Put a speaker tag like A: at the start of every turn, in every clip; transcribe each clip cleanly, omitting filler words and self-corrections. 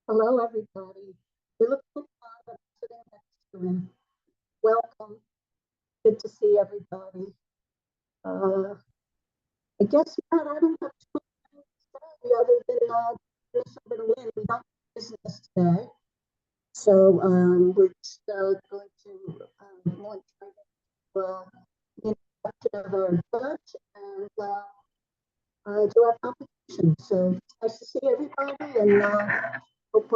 A: Hello, everybody. We look so fun. I'm sitting next to him. Welcome. Good to see everybody. I guess, Matt, I don't have too much to say other than finish over to Lynn. We don't have business today. So we're just going to launch the introduction of our judge and do our competition. So it's nice to see everybody and hope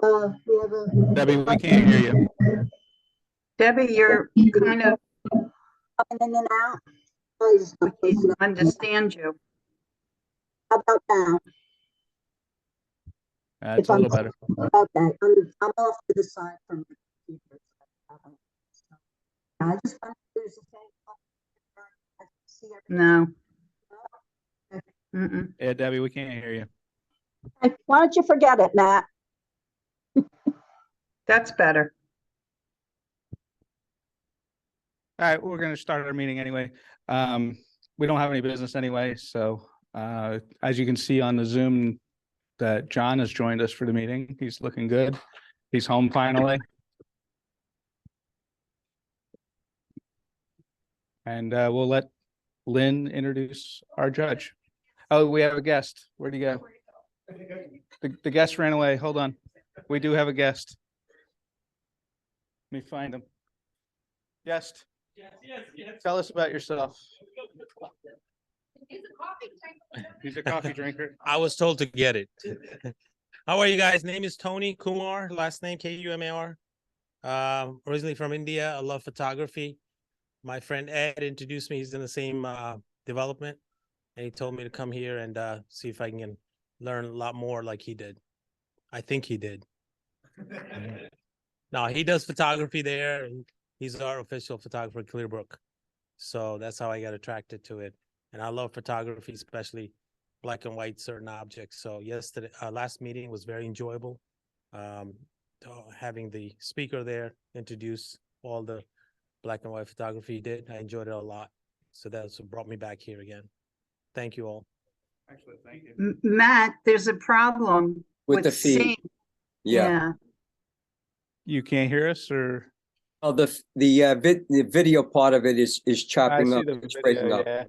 A: we have a.
B: Debbie, we can't hear you.
C: Debbie, you're kind of,
A: Coming in and out.
C: we can't understand you.
A: How about now?
B: It's a little better.
A: Okay, I'm off to the side from the computer. I just wanted to use the same.
C: No. Mm-mm.
B: Yeah, Debbie, we can't hear you.
A: Why don't you forget it, Matt?
C: That's better.
B: All right, we're going to start our meeting anyway. We don't have any business anyway, so as you can see on the Zoom, that John has joined us for the meeting. He's looking good. He's home finally. And we'll let Lynn introduce our judge. Oh, we have a guest. Where'd he go? The guest ran away. Hold on. We do have a guest. Let me find him. Guest. Yes. Tell us about yourself. He's a coffee drinker.
D: I was told to get it. How are you guys? Name is Tony Kumar, last name Kumar. Originally from India. I love photography. My friend Ed introduced me. He's in the same development, and he told me to come here and see if I can learn a lot more like he did. I think he did. No, he does photography there, and he's our official photographer at Clearbrook. So that's how I got attracted to it. And I love photography, especially black and white certain objects. So yesterday, last meeting was very enjoyable. Having the speaker there introduce all the black and white photography he did, I enjoyed it a lot. So that's what brought me back here again. Thank you all.
B: Actually, thank you.
C: Matt, there's a problem
E: with the feed.
C: seeing.
E: Yeah.
B: You can't hear us, or?
E: Oh, the video part of it is chopping up. It's breaking up.
B: Yeah.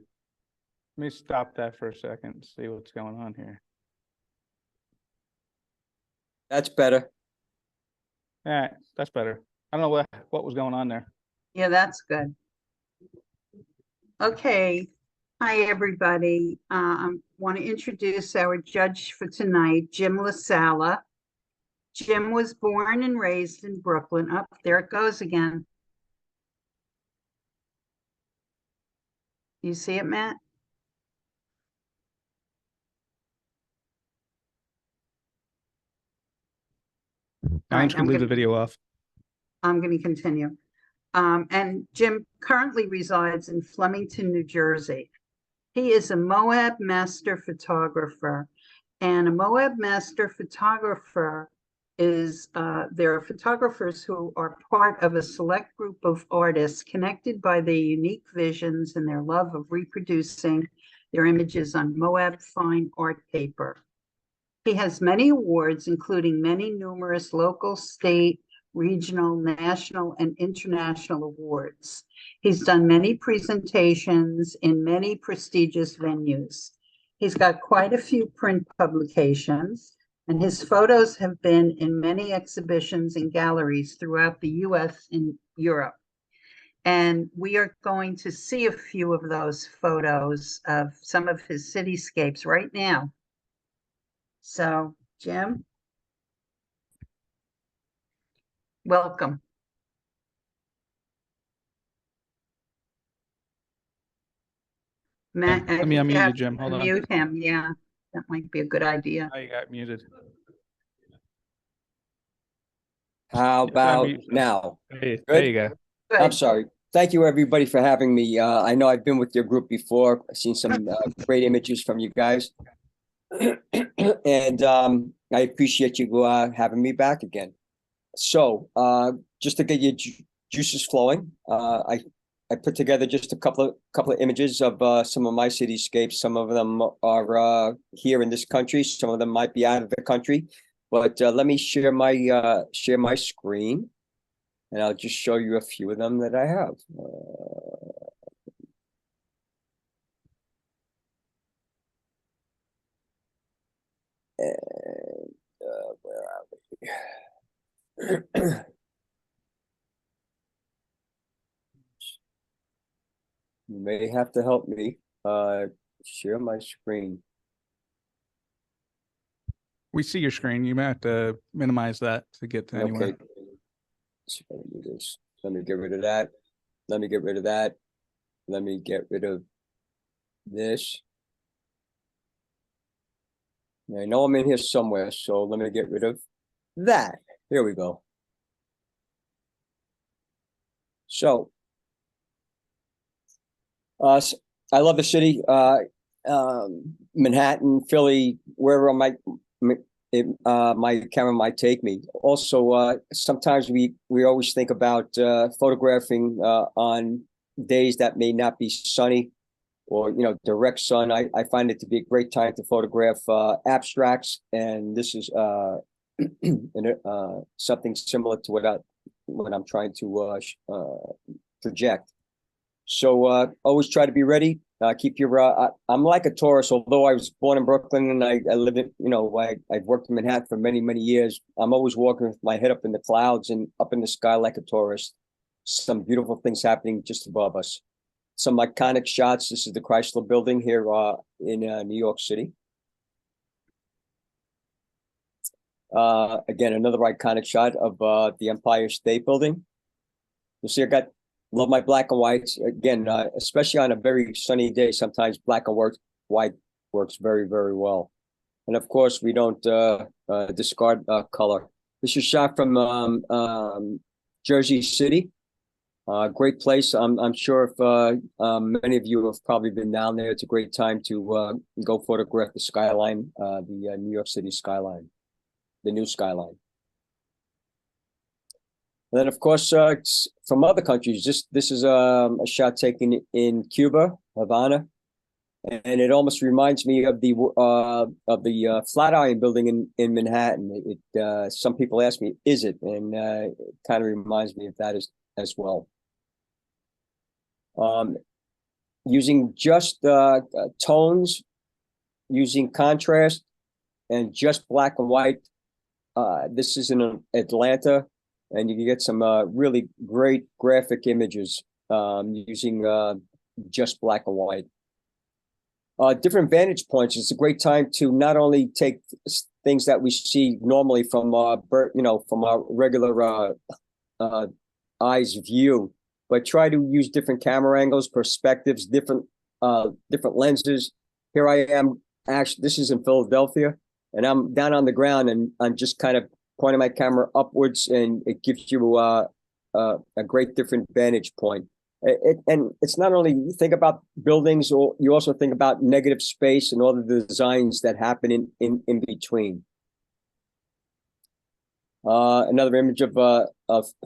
B: Let me stop that for a second and see what's going on here.
E: That's better.
B: All right, that's better. I don't know what was going on there.
C: Yeah, that's good. Okay. Hi, everybody. I want to introduce our judge for tonight, Jim Lasala. Jim was born and raised in Brooklyn. Oh, there it goes again. You see it, Matt?
B: I'm just going to leave the video off.
C: I'm going to continue. And Jim currently resides in Flemington, New Jersey. He is a Moab master photographer, and a Moab master photographer is, there are photographers who are part of a select group of artists connected by their unique visions and their love of reproducing their images on Moab fine art paper. He has many awards, including many numerous local, state, regional, national, and international awards. He's done many presentations in many prestigious venues. He's got quite a few print publications, and his photos have been in many exhibitions and galleries throughout the US and Europe. And we are going to see a few of those photos of some of his cityscapes right now. So, Jim, welcome. Matt,
B: Let me unmute you, Jim. Hold on.
C: Mute him, yeah. That might be a good idea.
B: Oh, you got muted.
E: How about now?
B: Hey, there you go.
C: Good.
E: I'm sorry. Thank you, everybody, for having me. I know I've been with your group before. I've seen some great images from you guys. And I appreciate you having me back again. So just to get your juices flowing, I put together just a couple of images of some of my cityscapes. Some of them are here in this country. Some of them might be out of the country. But let me share my screen, and I'll just show you a few of them that I have. And where are we? You may have to help me share my screen.
B: We see your screen. You may have to minimize that to get to anywhere.
E: Okay. So let me do this. Let me get rid of that. Let me get rid of that. Let me get rid of this. I know I'm in here somewhere, so let me get rid of that. Here we go. So, I love the city, Manhattan, Philly, wherever my camera might take me. Also, sometimes we always think about photographing on days that may not be sunny or direct sun. I find it to be a great time to photograph abstracts, and this is something similar to what I'm trying to project. So always try to be ready. Keep your. I'm like a tourist. Although I was born in Brooklyn and I live in, I've worked in Manhattan for many, many years. I'm always walking with my head up in the clouds and up in the sky like a tourist. Some beautiful things happening just above us. Some iconic shots. This is the Chrysler Building here in New York City. Again, another iconic shot of the Empire State Building. You'll see love my black and whites. Again, especially on a very sunny day, sometimes black and white works very, very well. And of course, we don't discard color. This is shot from Jersey City. Great place. I'm sure if many of you have probably been down there, it's a great time to go photograph the skyline, the New York City skyline, the new skyline. And then, of course, from other countries, this is a shot taken in Cuba, Havana, and it almost reminds me of the Flatiron Building in Manhattan. Some people ask me, "Is it?" And it kind of reminds me of that as well. Using just tones, using contrast, and just black and white. This is in Atlanta. And you can get some really great graphic images using just black and white. Different vantage points. It's a great time to not only take things that we see normally from from our regular eyes view, but try to use different camera angles, perspectives, different lenses. Here I am. Actually, this is in Philadelphia, and I'm down on the ground, and I'm just kind of pointing my camera upwards, and it gives you a great different vantage point. And it's not only you think about buildings, or you also think about negative space and all the designs that happen in between. Another image of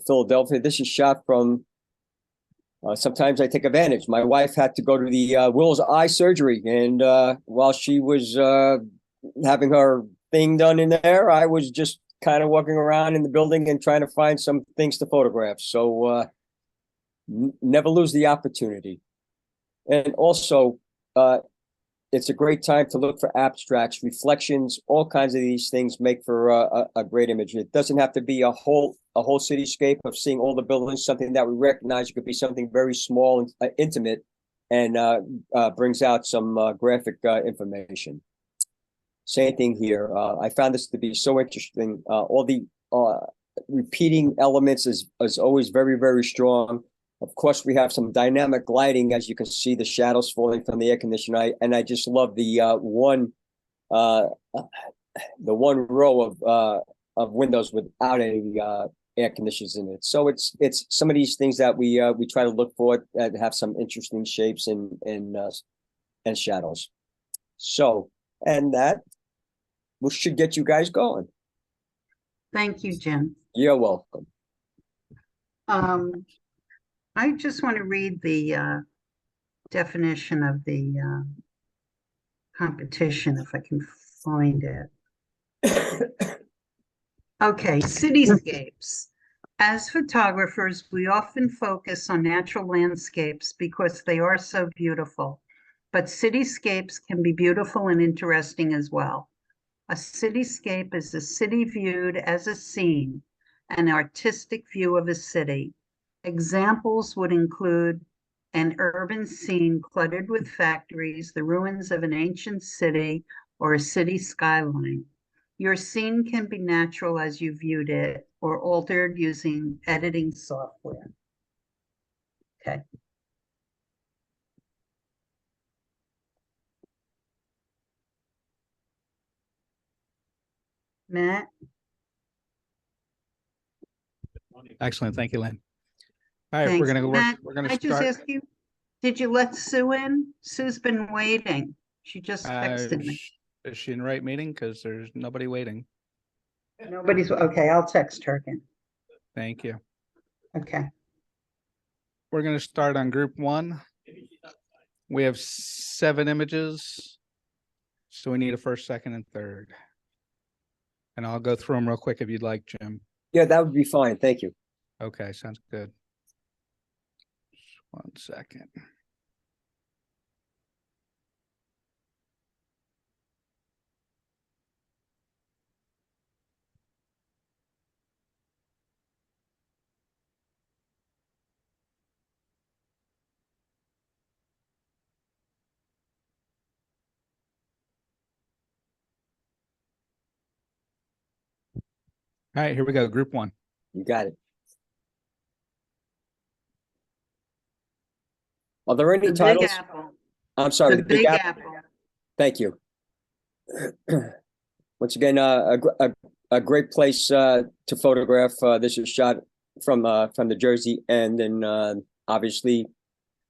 E: Philadelphia. This is shot from. Sometimes I take advantage. My wife had to go to the Will's eye surgery, and while she was having her thing done in there, I was just kind of walking around in the building and trying to find some things to photograph. So never lose the opportunity. And also, it's a great time to look for abstracts, reflections, all kinds of these things make for a great image. It doesn't have to be a whole cityscape of seeing all the buildings, something that we recognize. It could be something very small and intimate, and brings out some graphic information. Same thing here. I found this to be so interesting. All the repeating elements is always very, very strong. Of course, we have some dynamic lighting, as you can see the shadows falling from the air conditioner. And I just love the one row of windows without any air conditioners in it. So it's some of these things that we try to look for that have some interesting shapes and shadows. So, and that should get you guys going.
C: Thank you, Jim.
E: You're welcome.
C: I just want to read the definition of the competition, if I can find it. Okay, cityscapes. As photographers, we often focus on natural landscapes because they are so beautiful. But cityscapes can be beautiful and interesting as well. A cityscape is a city viewed as a scene, an artistic view of a city. Examples would include an urban scene cluttered with factories, the ruins of an ancient city, or a city skyline. Your scene can be natural as you viewed it or altered using editing software. Okay. Matt?
B: Excellent. Thank you, Lynn. All right, we're
C: Thanks.
B: gonna work.
C: Matt,
B: We're
C: can
B: gonna
C: I just
B: start.
C: ask you, did you let Sue in? Sue's been waiting. She just texted me.
B: Is she in the right meeting? Because there's nobody waiting.
C: Nobody's, okay, I'll text her again.
B: Thank you.
C: Okay.
B: We're gonna start on group one. We have 7 images. So we need a first, second, and third. And I'll go through them real quick if you'd like, Jim.
E: Yeah, that would be fine. Thank you.
B: Okay, sounds good. Just 1 second. All right, here we go. Group one.
E: You got it. Are there any
C: The Big
E: titles?
C: Apple.
E: I'm sorry,
C: The Big Apple.
E: Thank you. Once again, a great place to photograph. This is shot from New Jersey, and then obviously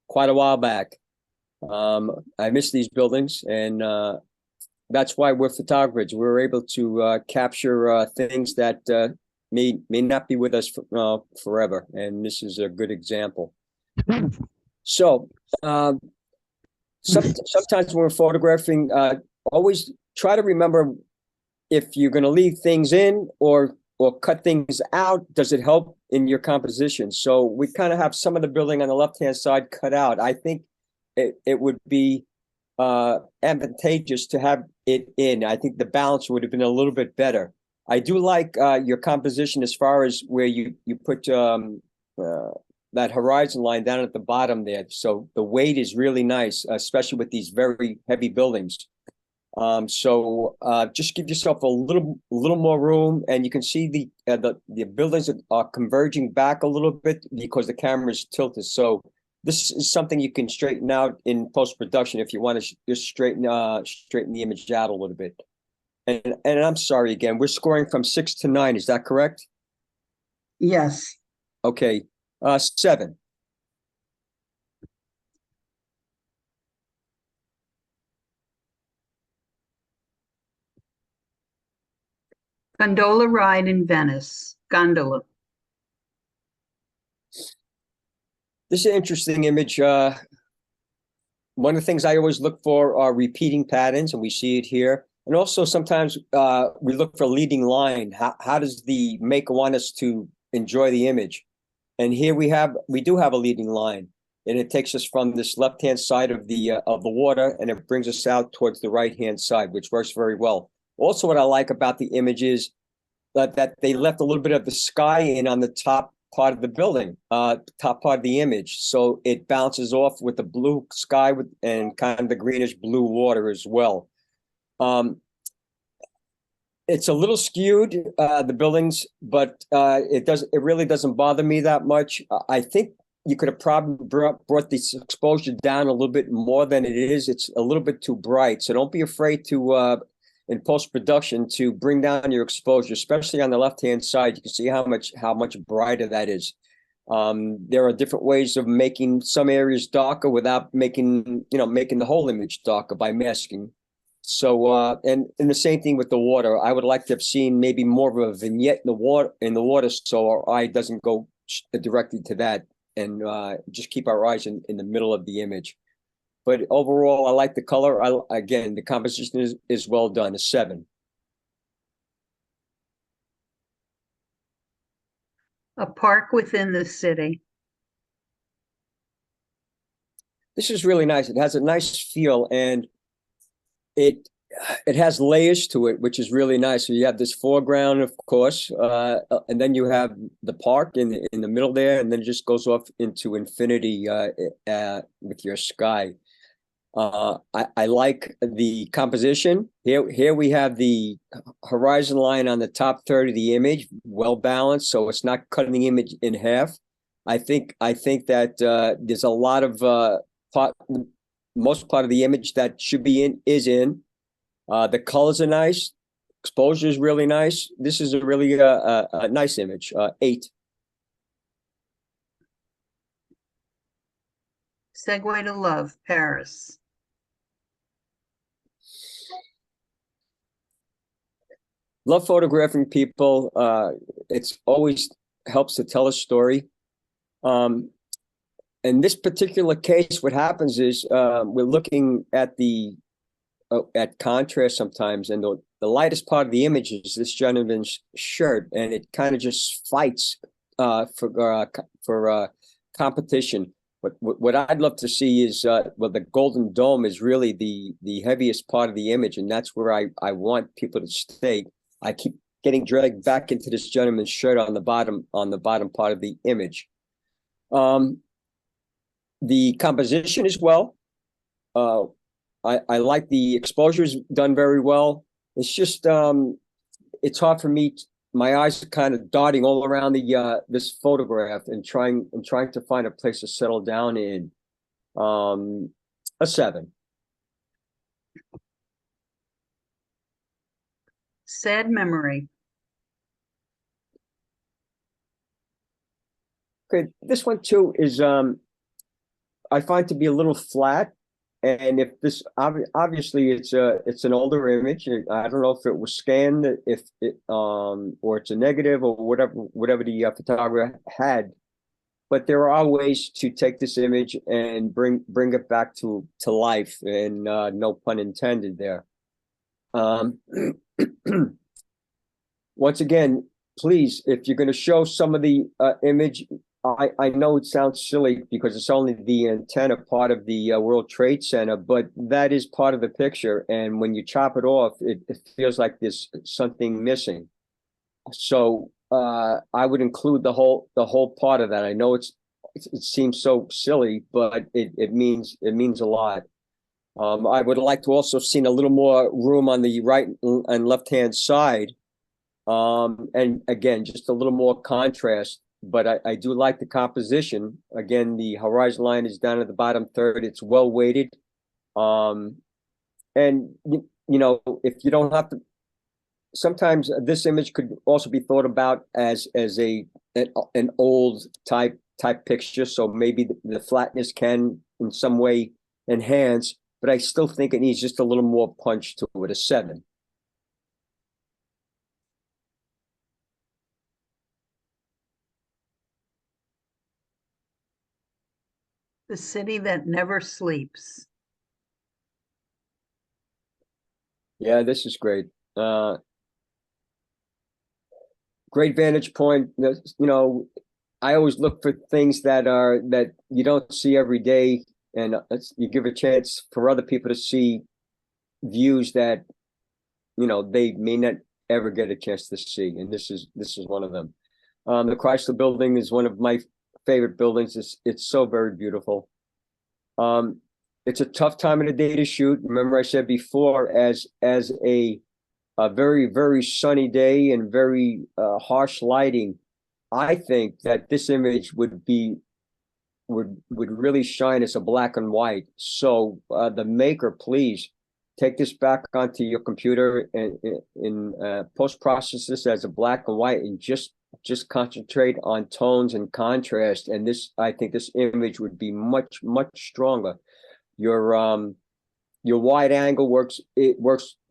E: quite a while back. I miss these buildings, and that's why we're photographers. We're able to capture things that may not be with us forever, and this is a good example. So sometimes when we're photographing, always try to remember if you're going to leave things in or cut things out, does it help in your composition? So we kind of have some of the building on the left-hand side cut out. I think it would be advantageous to have it in. I think the balance would have been a little bit better. I do like your composition as far as where you put that horizon line down at the bottom there. So the weight is really nice, especially with these very heavy buildings. So just give yourself a little more room, and you can see the buildings are converging back a little bit because the camera is tilted. So this is something you can straighten out in post-production if you want to just straighten the image out a little bit. And I'm sorry again, we're scoring from 6 to 9. Is that correct?
C: Yes.
E: Okay. 7.
C: Gondola ride in Venice. Gondola.
E: This is an interesting image. One of the things I always look for are repeating patterns, and we see it here. And also sometimes we look for leading line. How does the maker want us to enjoy the image? And here we do have a leading line, and it takes us from this left-hand side of the water, and it brings us out towards the right-hand side, which works very well. Also, what I like about the image is that they left a little bit of the sky in on the top part of the building, top part of the image. So it bounces off with the blue sky and kind of the greenish blue water as well. It's a little skewed, the buildings, but it really doesn't bother me that much. I think you could have probably brought this exposure down a little bit more than it is. It's a little bit too bright. So don't be afraid to, in post-production, to bring down your exposure, especially on the left-hand side. You can see how much brighter that is. There are different ways of making some areas darker without making the whole image darker by masking. So and the same thing with the water. I would like to have seen maybe more of a vignette in the water, so our eye doesn't go directly to that, and just keep our eyes in the middle of the image. But overall, I like the color. Again, the composition is well done. A 7.
C: A park within the city.
E: This is really nice. It has a nice feel, and it has layers to it, which is really nice. So you have this foreground, of course, and then you have the park in the middle there, and then it just goes off into infinity with your sky. I like the composition. Here we have the horizon line on the top third of the image, well balanced, so it's not cutting the image in half. I think that there's a lot of most part of the image that should be in is in. The colors are nice. Exposure is really nice. This is a really a nice image. 8.
C: Segue to Love, Paris.
E: Love photographing people. It's always helps to tell a story. In this particular case, what happens is we're looking at the at contrast sometimes, and the lightest part of the image is this gentleman's shirt, and it kind of just fights for competition. But what I'd love to see is well, the golden dome is really the heaviest part of the image, and that's where I want people to stay. I keep getting dragged back into this gentleman's shirt on the bottom part of the image. The composition as well. I like the exposures done very well. It's just it's hard for me. My eyes are kind of darting all around the this photograph and trying to find a place to settle down in. A 7.
C: Sad memory.
E: Okay, this one too is I find to be a little flat. And if this obviously it's an older image. I don't know if it was scanned, if it or it's a negative or whatever the photographer had. But there are ways to take this image and bring it back to life, and no pun intended there. Once again, please, if you're going to show some of the image. I know it sounds silly because it's only the antenna part of the World Trade Center, but that is part of the picture. And when you chop it off, it feels like there's something missing. So I would include the whole part of that. I know it seems so silly, but it means a lot. I would like to also see a little more room on the right and left hand side, and again, just a little more contrast. But I do like the composition. Again, the horizon line is down at the bottom third. It's well weighted. And you know, if you don't have to, sometimes this image could also be thought about as an old type picture. So maybe the flatness can in some way enhance, but I still think it needs just a little more punch to it. A 7.
C: The city that never sleeps.
E: Yeah, this is great. Great vantage point. You know, I always look for things that you don't see every day, and you give a chance for other people to see views that, you know, they may not ever get a chance to see, and this is one of them. The Chrysler Building is one of my favorite buildings. It's so very beautiful. It's a tough time of the day to shoot. Remember I said before, as a very, very sunny day and very harsh lighting, I think that this image would really shine as a black and white. So the maker, please take this back onto your computer and post-process this as a black and white, and just concentrate on tones and contrast. And I think this image would be much, much stronger. Your wide angle works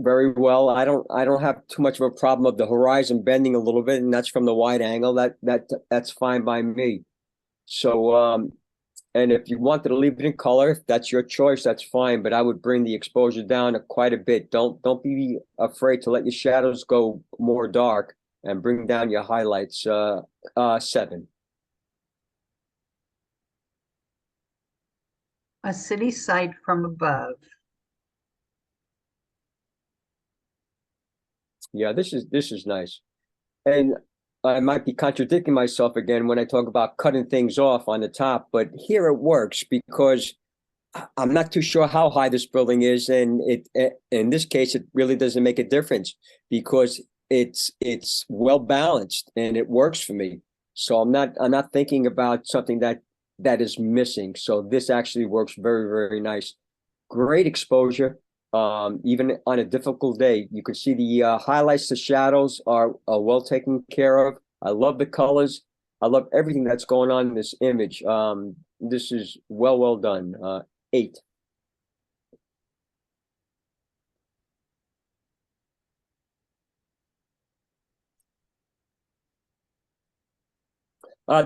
E: very well. I don't have too much of a problem of the horizon bending a little bit, and that's from the wide angle. That's fine by me. So and if you wanted to leave it in color, if that's your choice, that's fine. But I would bring the exposure down quite a bit. Don't be afraid to let your shadows go more dark. and bring down your highlights. 7.
C: A city site from above.
E: Yeah, this is nice. And I might be contradicting myself again when I talk about cutting things off on the top, but here it works because I'm not too sure how high this building is, and in this case it really doesn't make a difference because it's well balanced and it works for me. So I'm not thinking about something that is missing. So this actually works very, very nice. Great exposure. Even on a difficult day, you can see the highlights, the shadows are well taken care of. I love the colors. I love everything that's going on in this image. This is well done. 8.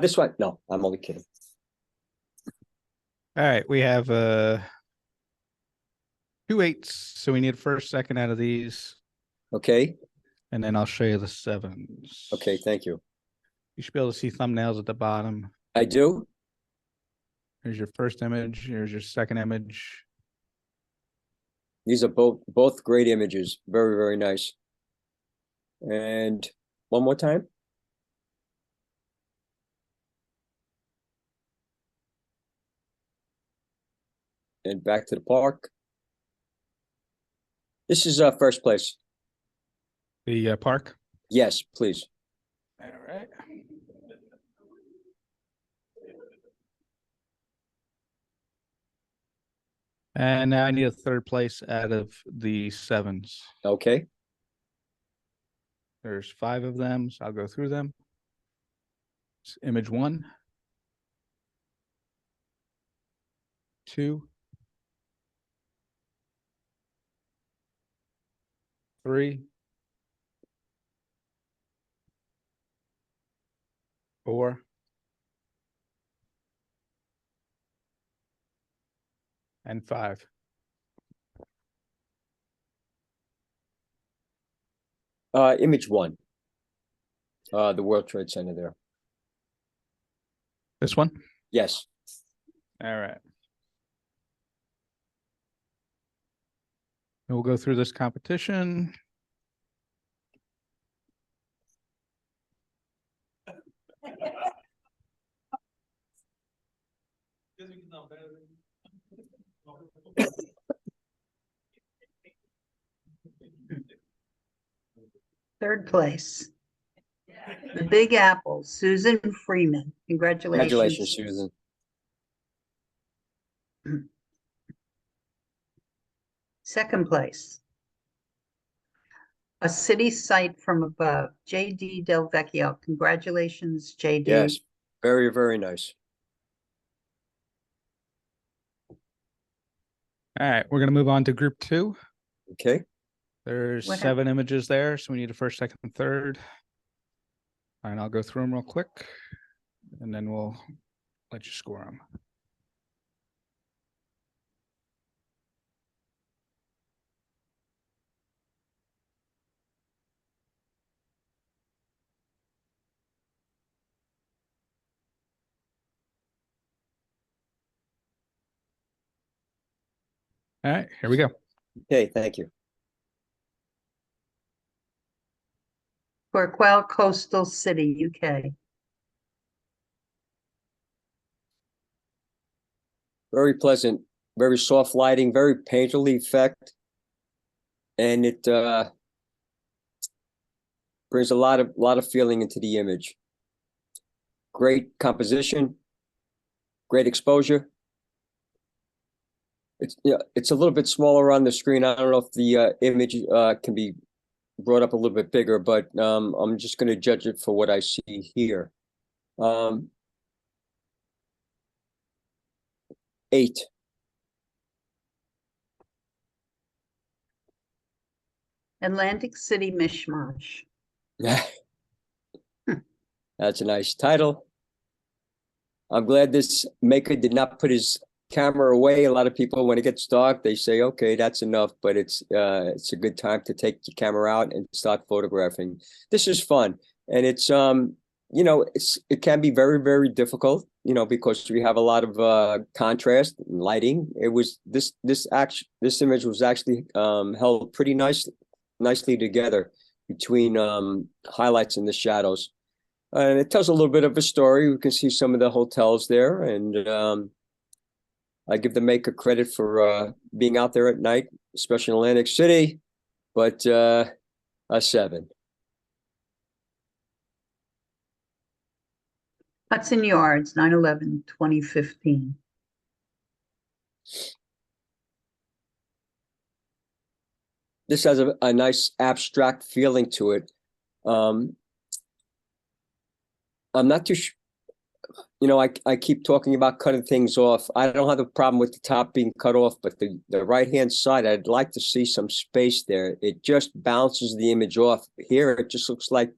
E: This one, no, I'm only kidding.
B: All right, we have 2 8s, so we need first, second out of these,
E: Okay.
B: and then I'll show you the 7s.
E: Okay. Thank you.
B: You should be able to see thumbnails at the bottom.
E: I do.
B: Here's your first image. Here's your second image.
E: These are both great images. Very, very nice. And one more time. And back to the park. This is first place.
B: The park.
E: Yes, please.
B: All right. And now I need a third place out of the 7s.
E: Okay.
B: There's 5 of them, so I'll go through them. It's image 1, 2, 3, 4, and 5.
E: Image 1. The World Trade Center there.
B: This one?
E: Yes.
B: All right. We'll go through this competition.
C: Third place. The Big Apple, Susan Freeman.
E: Congratulations, Susan.
C: Second place. A city site from above, J.D. Del Vecchio. Congratulations, J.D.
E: Yes. Very, very nice.
B: All right, we're going to move on to group 2.
E: Okay.
B: There's
C: What
B: 7 images there, so we need a first, second, and third. And I'll go through them real quick, and then we'll let you score them. All right, here we go.
E: Okay, thank you.
C: Torquay Coastal City, UK.
E: Very pleasant, very soft lighting, very painterly effect. And it brings a lot of feeling into the image. Great composition, great exposure. It's a little bit smaller on the screen. I don't know if the image can be brought up a little bit bigger, but I'm just going to judge it for what I see here. 8.
C: Atlantic City Mishmash.
E: That's a nice title. I'm glad this maker did not put his camera away. A lot of people, when it gets dark, they say, okay, that's enough, but it's a good time to take the camera out and start photographing. This is fun. And it's, you know, it can be very, very difficult, you know, because we have a lot of contrast and lighting. It was this image was actually held pretty nicely together between highlights and the shadows. And it tells a little bit of a story. We can see some of the hotels there, and I give the maker credit for being out there at night, especially in Atlantic City, but a 7.
C: Hudson Yards, 9/11/2015.
E: This has a nice abstract feeling to it. I'm not too sure. You know, I keep talking about cutting things off. I don't have a problem with the top being cut off, but the right-hand side, I'd like to see some space there. It just bounces the image off. Here, it just looks like,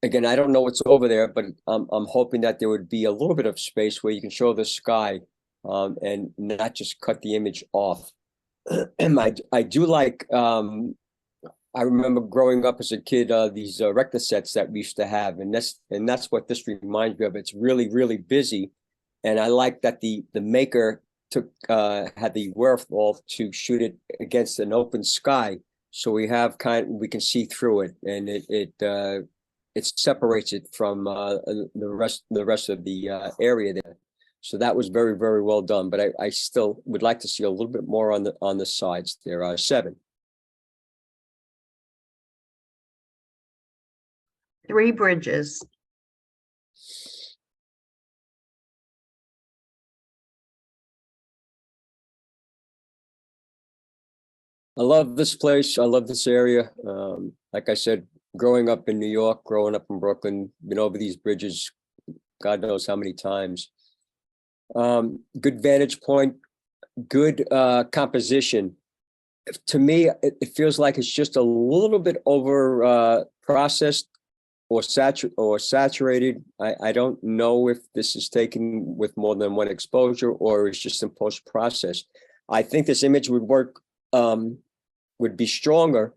E: again, I don't know what's over there, but I'm hoping that there would be a little bit of space where you can show the sky and not just cut the image off. And I do like, I remember growing up as a kid, these Recta sets that we used to have, and that's what this reminds me of. It's really, really busy, and I like that the maker had the wherewithal to shoot it against an open sky, so we can see through it, and it separates it from the rest of the area there. So that was very, very well done. But I still would like to see a little bit more on the sides there. 7.
C: Three Bridges.
E: I love this place. I love this area. Like I said, growing up in New York, growing up in Brooklyn, been over these bridges, God knows how many times. Good vantage point, good composition. To me, it feels like it's just a little bit over processed or saturated. I don't know if this is taken with more than one exposure or it's just in post process. I think this image would work, would be stronger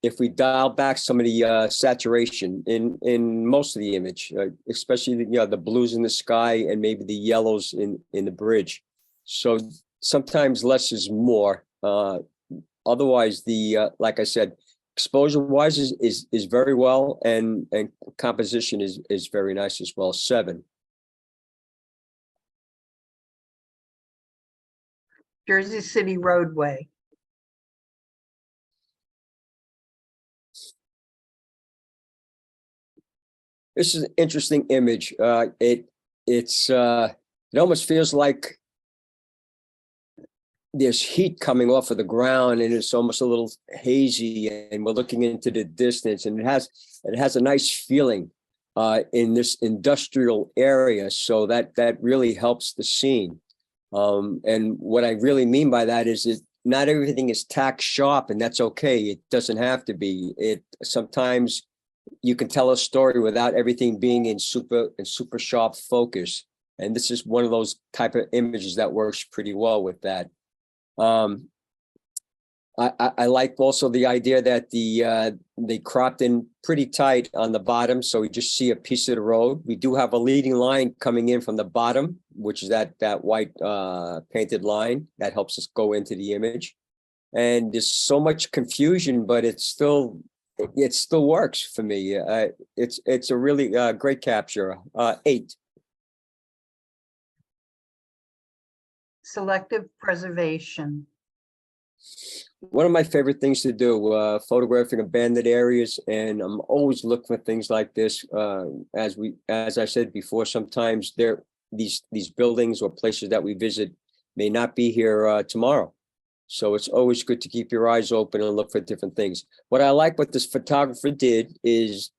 E: if we dial back some of the saturation in most of the image, especially the blues in the sky and maybe the yellows in the bridge. So sometimes less is more. Otherwise, like I said, exposure wise is very well, and composition is very nice as well. 7.
C: Jersey City Roadway.
E: This is an interesting image. It almost feels like there's heat coming off of the ground, and it's almost a little hazy, and we're looking into the distance, and it has a nice feeling in this industrial area. So that really helps the scene. And what I really mean by that is that not everything is tack sharp, and that's okay. It doesn't have to be. Sometimes you can tell a story without everything being in super sharp focus. And this is one of those type of images that works pretty well with that. I like also the idea that they cropped in pretty tight on the bottom, so we just see a piece of the road. We do have a leading line coming in from the bottom, which is that white painted line that helps us go into the image. And there's so much confusion, but it still works for me. It's a really great capture. 8.
C: Selective preservation.
E: One of my favorite things to do, photographing abandoned areas, and I'm always looking for things like this. As I said before, sometimes these buildings or places that we visit may not be here tomorrow. So it's always good to keep your eyes open and look for different things. What I like what this photographer did is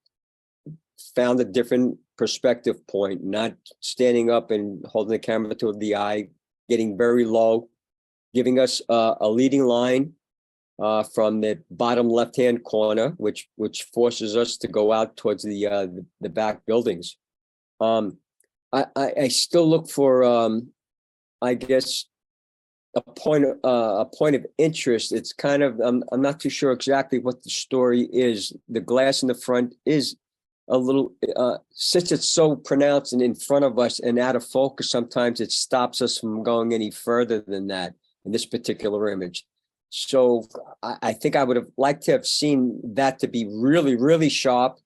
E: found a different perspective point, not standing up and holding the camera to the eye, getting very low, giving us a leading line from the bottom left-hand corner, which forces us to go out towards the back buildings. I still look for I guess, a point of interest. It's kind of, I'm not too sure exactly what the story is. The glass in the front is a little, since it's so pronounced and in front of us and out of focus, sometimes it stops us from going any further than that in this particular image. So I think I would have liked to have seen that to be really, really sharp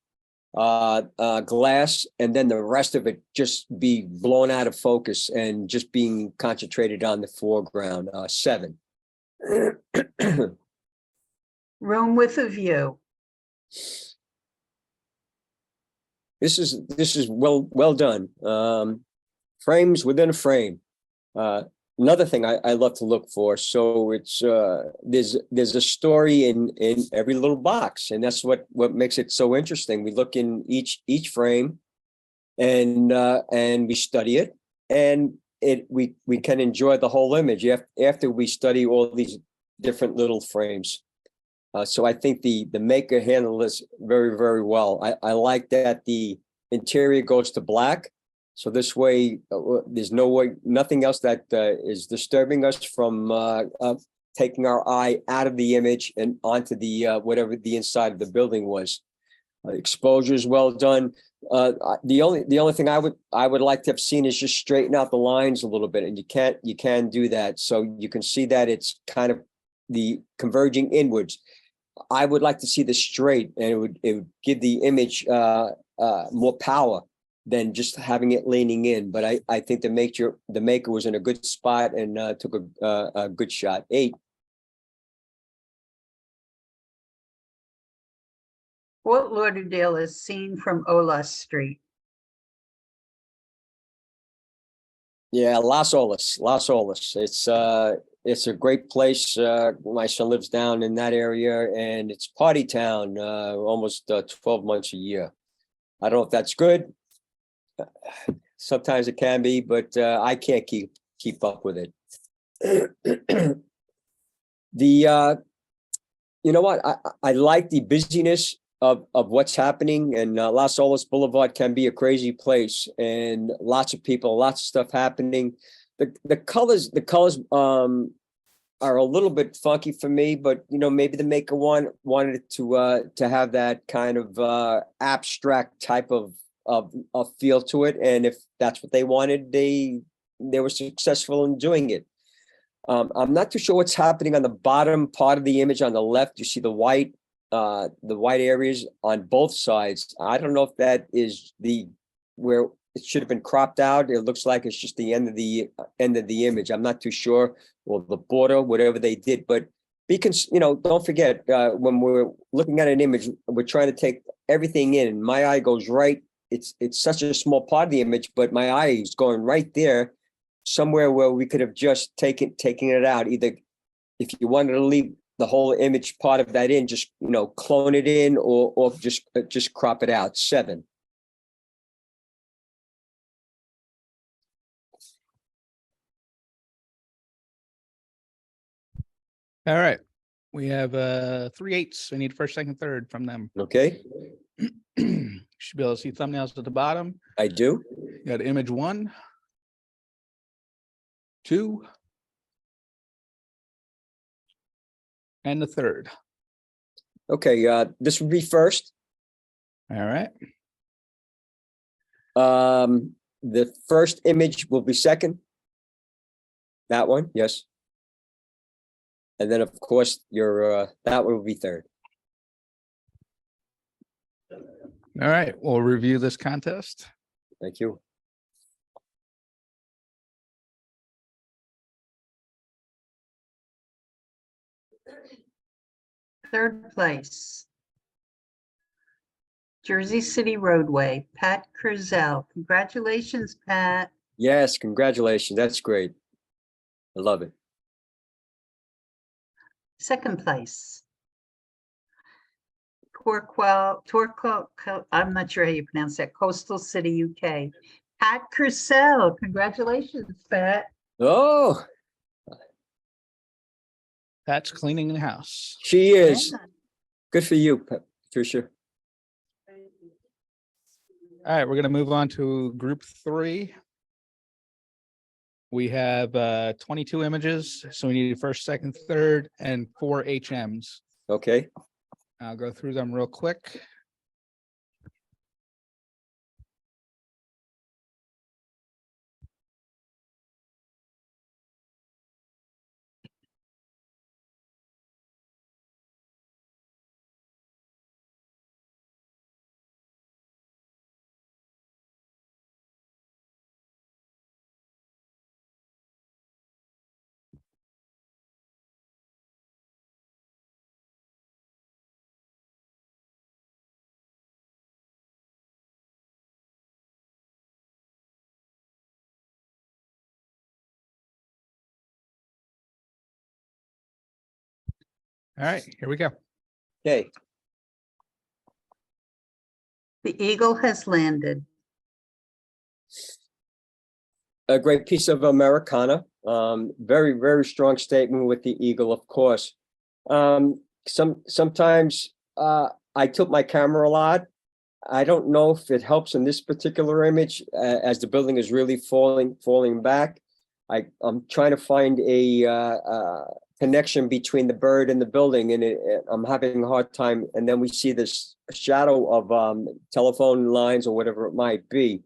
E: glass, and then the rest of it just be blown out of focus and just being concentrated on the foreground. 7.
C: Room with a view.
E: This is well done. Frames within a frame. Another thing I love to look for. So it's there's a story in every little box, and that's what makes it so interesting. We look in each frame, and we study it, and we can enjoy the whole image after we study all these different little frames. So I think the maker handled this very, very well. I like that the interior goes to black. So this way, there's nothing else that is disturbing us from taking our eye out of the image and onto the whatever the inside of the building was. Exposure is well done. The only thing I would like to have seen is just straighten out the lines a little bit, and you can do that. So you can see that it's kind of the converging inwards. I would like to see this straight, and it would give the image more power than just having it leaning in. But I think the maker was in a good spot and took a good shot. 8.
C: Fort Lauderdale is seen from Ola Street.
E: Yeah, Las Olas. It's a great place. My son lives down in that area, and it's party town almost 12 months a year. I don't know if that's good. Sometimes it can be, but I can't keep up with it. You know what? I like the busyness of what's happening, and Las Olas Boulevard can be a crazy place, and lots of people, lots of stuff happening. The colors are a little bit funky for me, but maybe the maker wanted it to have that kind of abstract type of feel to it, and if that's what they wanted, they were successful in doing it. I'm not too sure what's happening on the bottom part of the image on the left. You see the white areas on both sides. I don't know if that is where it should have been cropped out. It looks like it's just the end of the image. I'm not too sure, or the border, whatever they did. But don't forget, when we're looking at an image, we're trying to take everything in. My eye goes right. It's such a small part of the image, but my eye is going right there, somewhere where we could have just taken it out. Either if you wanted to leave the whole image part of that in, just clone it in, or just crop it out. 7.
B: All right. We have 3 8s. We need first, second, third from them.
E: Okay,
B: You should be able to see thumbnails at the bottom.
E: I do.
B: You got image 1, 2, and the third.
E: Okay, this would be first.
B: All right.
E: The first image will be second. That one, yes. And then, of course, that one will be third.
B: All right. We'll review this contest.
E: Thank you.
C: Third place. Jersey City Roadway, Pat Curzel. Congratulations, Pat.
E: Yes, congratulations. That's great. I love it.
C: Second place. I'm not sure how you pronounce that. Coastal City, UK. Pat Curzel. Congratulations, Pat.
E: Oh,
B: Pat's cleaning the house.
E: she is.
C: Yeah.
E: Good for you, Patricia.
B: All right. We're going to move on to group 3. We have 22 images, so we need first, second, third, and 4 HMs.
E: Okay,
B: I'll go through them real quick. All right, here we go.
E: okay.
C: The eagle has landed.
E: A great piece of Americana. Very, very strong statement with the eagle, of course. Sometimes I tilt my camera a lot. I don't know if it helps in this particular image as the building is really falling back. I'm trying to find a connection between the bird and the building, and I'm having a hard time. And then we see this shadow of telephone lines or whatever it might be.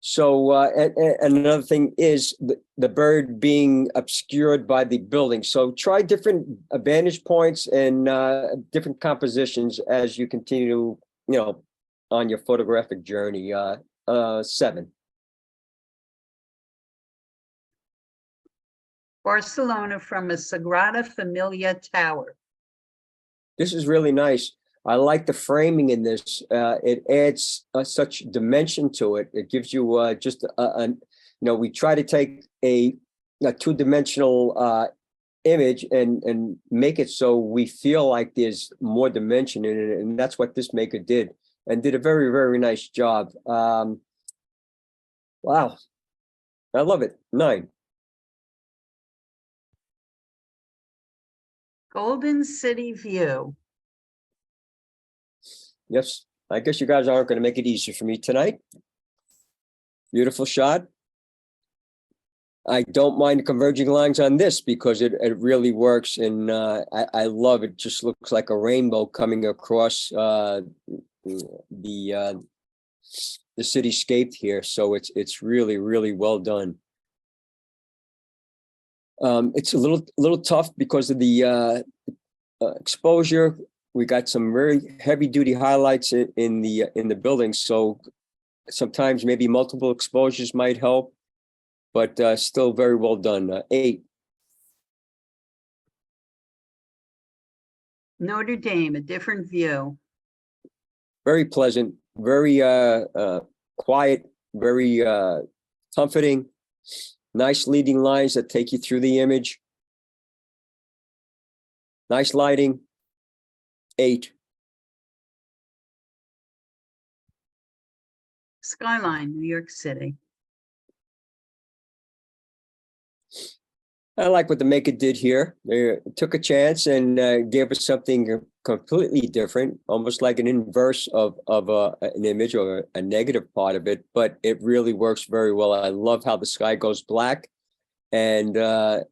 E: So, and another thing is the bird being obscured by the building. So try different vantage points and different compositions as you continue, on your photographic journey. 7.
C: Barcelona from a Sagrada Familia tower.
E: This is really nice. I like the framing in this. It adds such dimension to it. It gives you just we try to take a 2-dimensional image and make it so we feel like there's more dimension in it. And that's what this maker did, and did a very, very nice job. Wow. I love it. 9.
C: Golden City view.
E: Yes, I guess you guys aren't going to make it easier for me tonight. Beautiful shot. I don't mind the converging lines on this because it really works, and I love it. Just looks like a rainbow coming across the cityscape here. So it's really, really well done. It's a little tough because of the exposure. We got some very heavy duty highlights in the building. So sometimes maybe multiple exposures might help, but still very well done. 8.
C: Notre Dame, a different view.
E: Very pleasant, very quiet, very comforting. Nice leading lines that take you through the image. Nice lighting. 8.
C: Skyline, New York City.
E: I like what the maker did here. They took a chance and gave us something completely different, almost like an inverse of an image or a negative part of it, but it really works very well. I love how the sky goes black, and the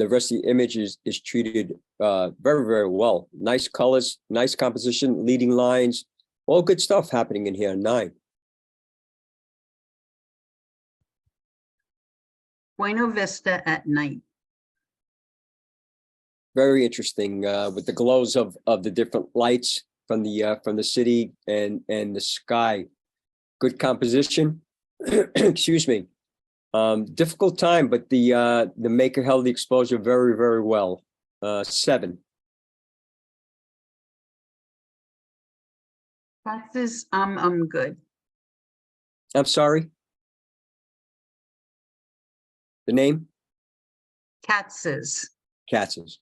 E: rest of the image is treated very, very well. Nice colors, nice composition, leading lines, all good stuff happening in here. 9.
C: Buena Vista at night.
E: Very interesting with the glows of the different lights from the city and the sky. Good composition. Excuse me. Difficult time, but the maker held the exposure very, very well. 7.
C: Taxes, I'm good.
E: I'm sorry. The name?
C: Katz's.
E: Katz's.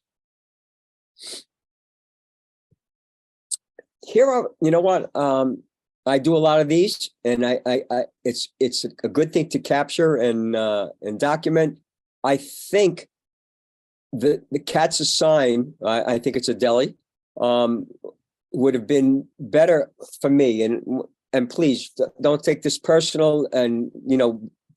E: Here are, you know what? I do a lot of these, and it's a good thing to capture and document. I think the Katz's sign, I think it's a deli, would have been better for me. And please don't take this personal, and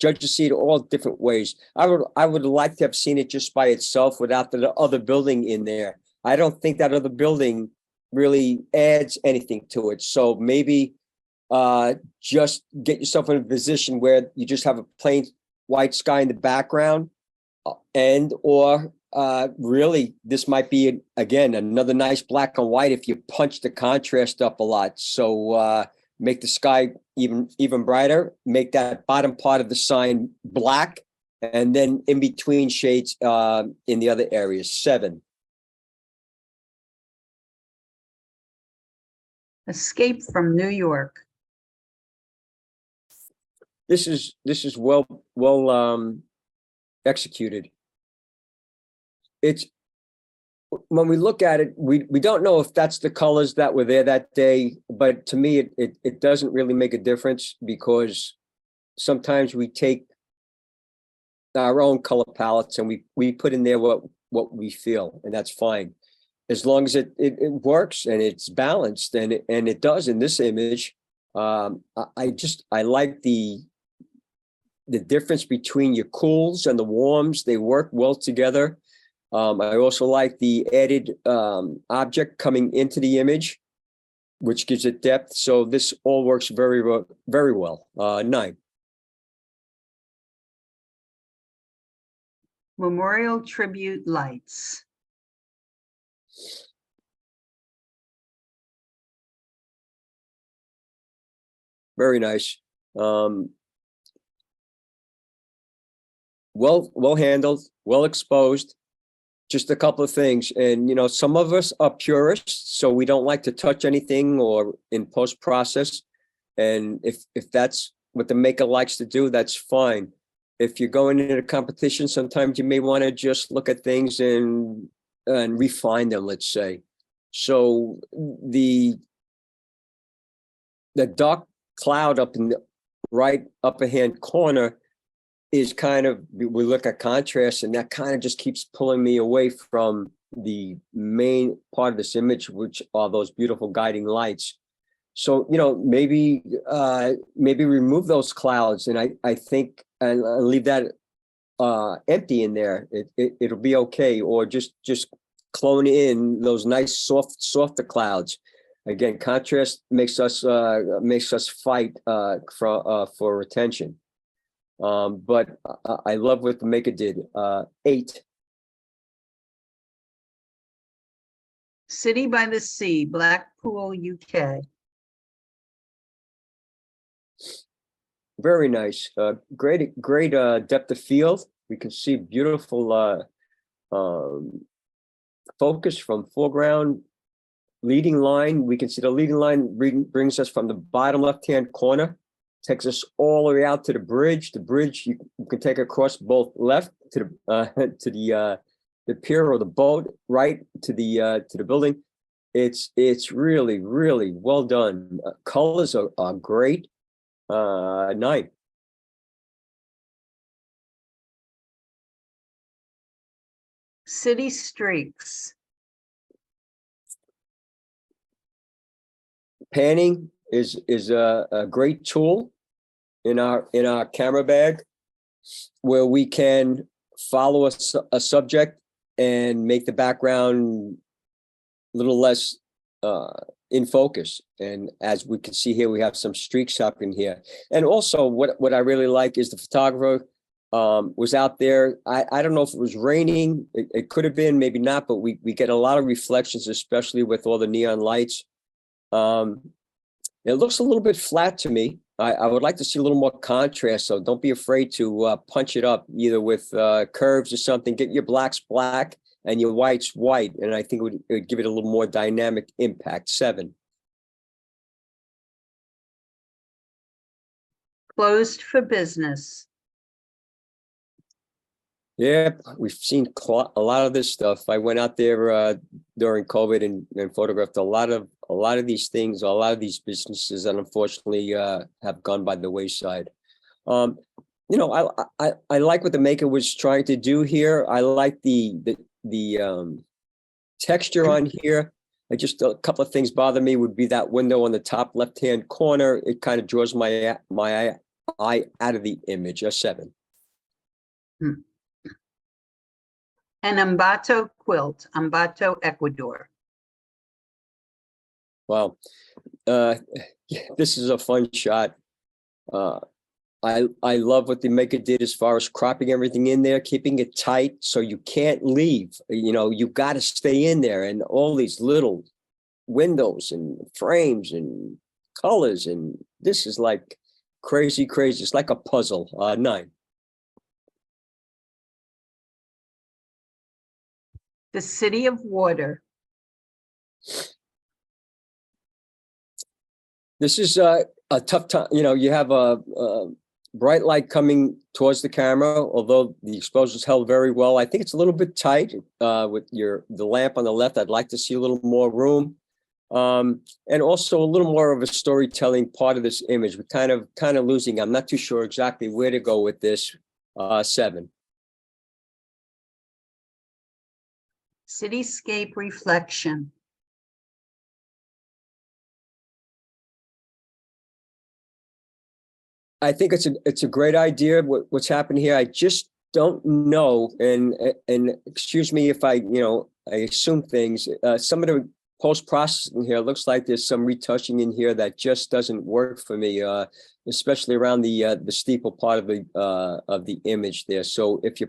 E: judges see it all different ways. I would like to have seen it just by itself without the other building in there. I don't think that other building really adds anything to it. So maybe just get yourself in a position where you just have a plain white sky in the background, or really this might be again another nice black and white if you punch the contrast up a lot. So make the sky even brighter, make that bottom part of the sign black, and then in between shades in the other areas. 7.
C: Escape from New York.
E: This is well executed. It's when we look at it, we don't know if that's the colors that were there that day, but to me, it doesn't really make a difference, because sometimes we take our own color palettes and we put in there what we feel, and that's fine, as long as it works and it's balanced, and it does in this image. I like the difference between your cools and the warms. They work well together. I also like the added object coming into the image, which gives it depth. So this all works very well. 9.
C: Memorial tribute lights.
E: Very nice. Well handled, well exposed. Just a couple of things. And, some of us are purists, so we don't like to touch anything or in post-process. And if that's what the maker likes to do, that's fine. If you're going into a competition, sometimes you may want to just look at things and refine them, let's say. So the dark cloud up in the right upper hand corner is kind of, we look at contrast, and that kind of just keeps pulling me away from the main part of this image, which are those beautiful guiding lights. So, maybe remove those clouds, and I think, and leave that empty in there. It'll be okay. Or just clone in those nice softer clouds. Again, contrast makes us fight for attention. But I love what the maker did. 8.
C: City by the Sea, Blackpool, UK.
E: Very nice. Great depth of field. We can see beautiful focus from foreground. Leading line, we can see the leading line brings us from the bottom left-hand corner, takes us all the way out to the bridge. The bridge you can take across both left to the pier or the boat, right to the building. It's really well done. Colors are great. 9.
C: City streaks.
E: Panning is a great tool in our camera bag, where we can follow a subject and make the background a little less in focus. And as we can see here, we have some streaks up in here. And also what I really like is the photographer was out there. I don't know if it was raining. It could have been, maybe not, but we get a lot of reflections, especially with all the neon lights. It looks a little bit flat to me. I would like to see a little more contrast, so don't be afraid to punch it up either with curves or something. Get your blacks black and your whites white, and I think it would give it a little more dynamic impact. 7.
C: Closed for business.
E: Yeah, we've seen a lot of this stuff. I went out there during COVID and photographed a lot of these things, a lot of these businesses that unfortunately have gone by the wayside. I like what the maker was trying to do here. I like the texture on here. Just a couple of things bother me would be that window on the top left-hand corner. It kind of draws my eye out of the image, a 7.
C: An Ambato quilt, Ambato, Ecuador.
E: Wow. This is a fun shot. I love what the maker did as far as cropping everything in there, keeping it tight so you can't leave. You know, you got to stay in there, and all these little windows and frames and colors, and this is like crazy. It's like a puzzle. 9.
C: The City of Water.
E: This is a tough time. You know, you have a bright light coming towards the camera, although the exposure's held very well. I think it's a little bit tight with the lamp on the left. I'd like to see a little more room. And also a little more of a storytelling part of this image. We're kind of losing. I'm not too sure exactly where to go with this. 7.
C: Cityscape reflection.
E: I think it's a great idea. What's happened here, I just don't know. And excuse me if I assume things. Some of the post-processing here looks like there's some retouching in here that just doesn't work for me, especially around the steeple part of the image there. So if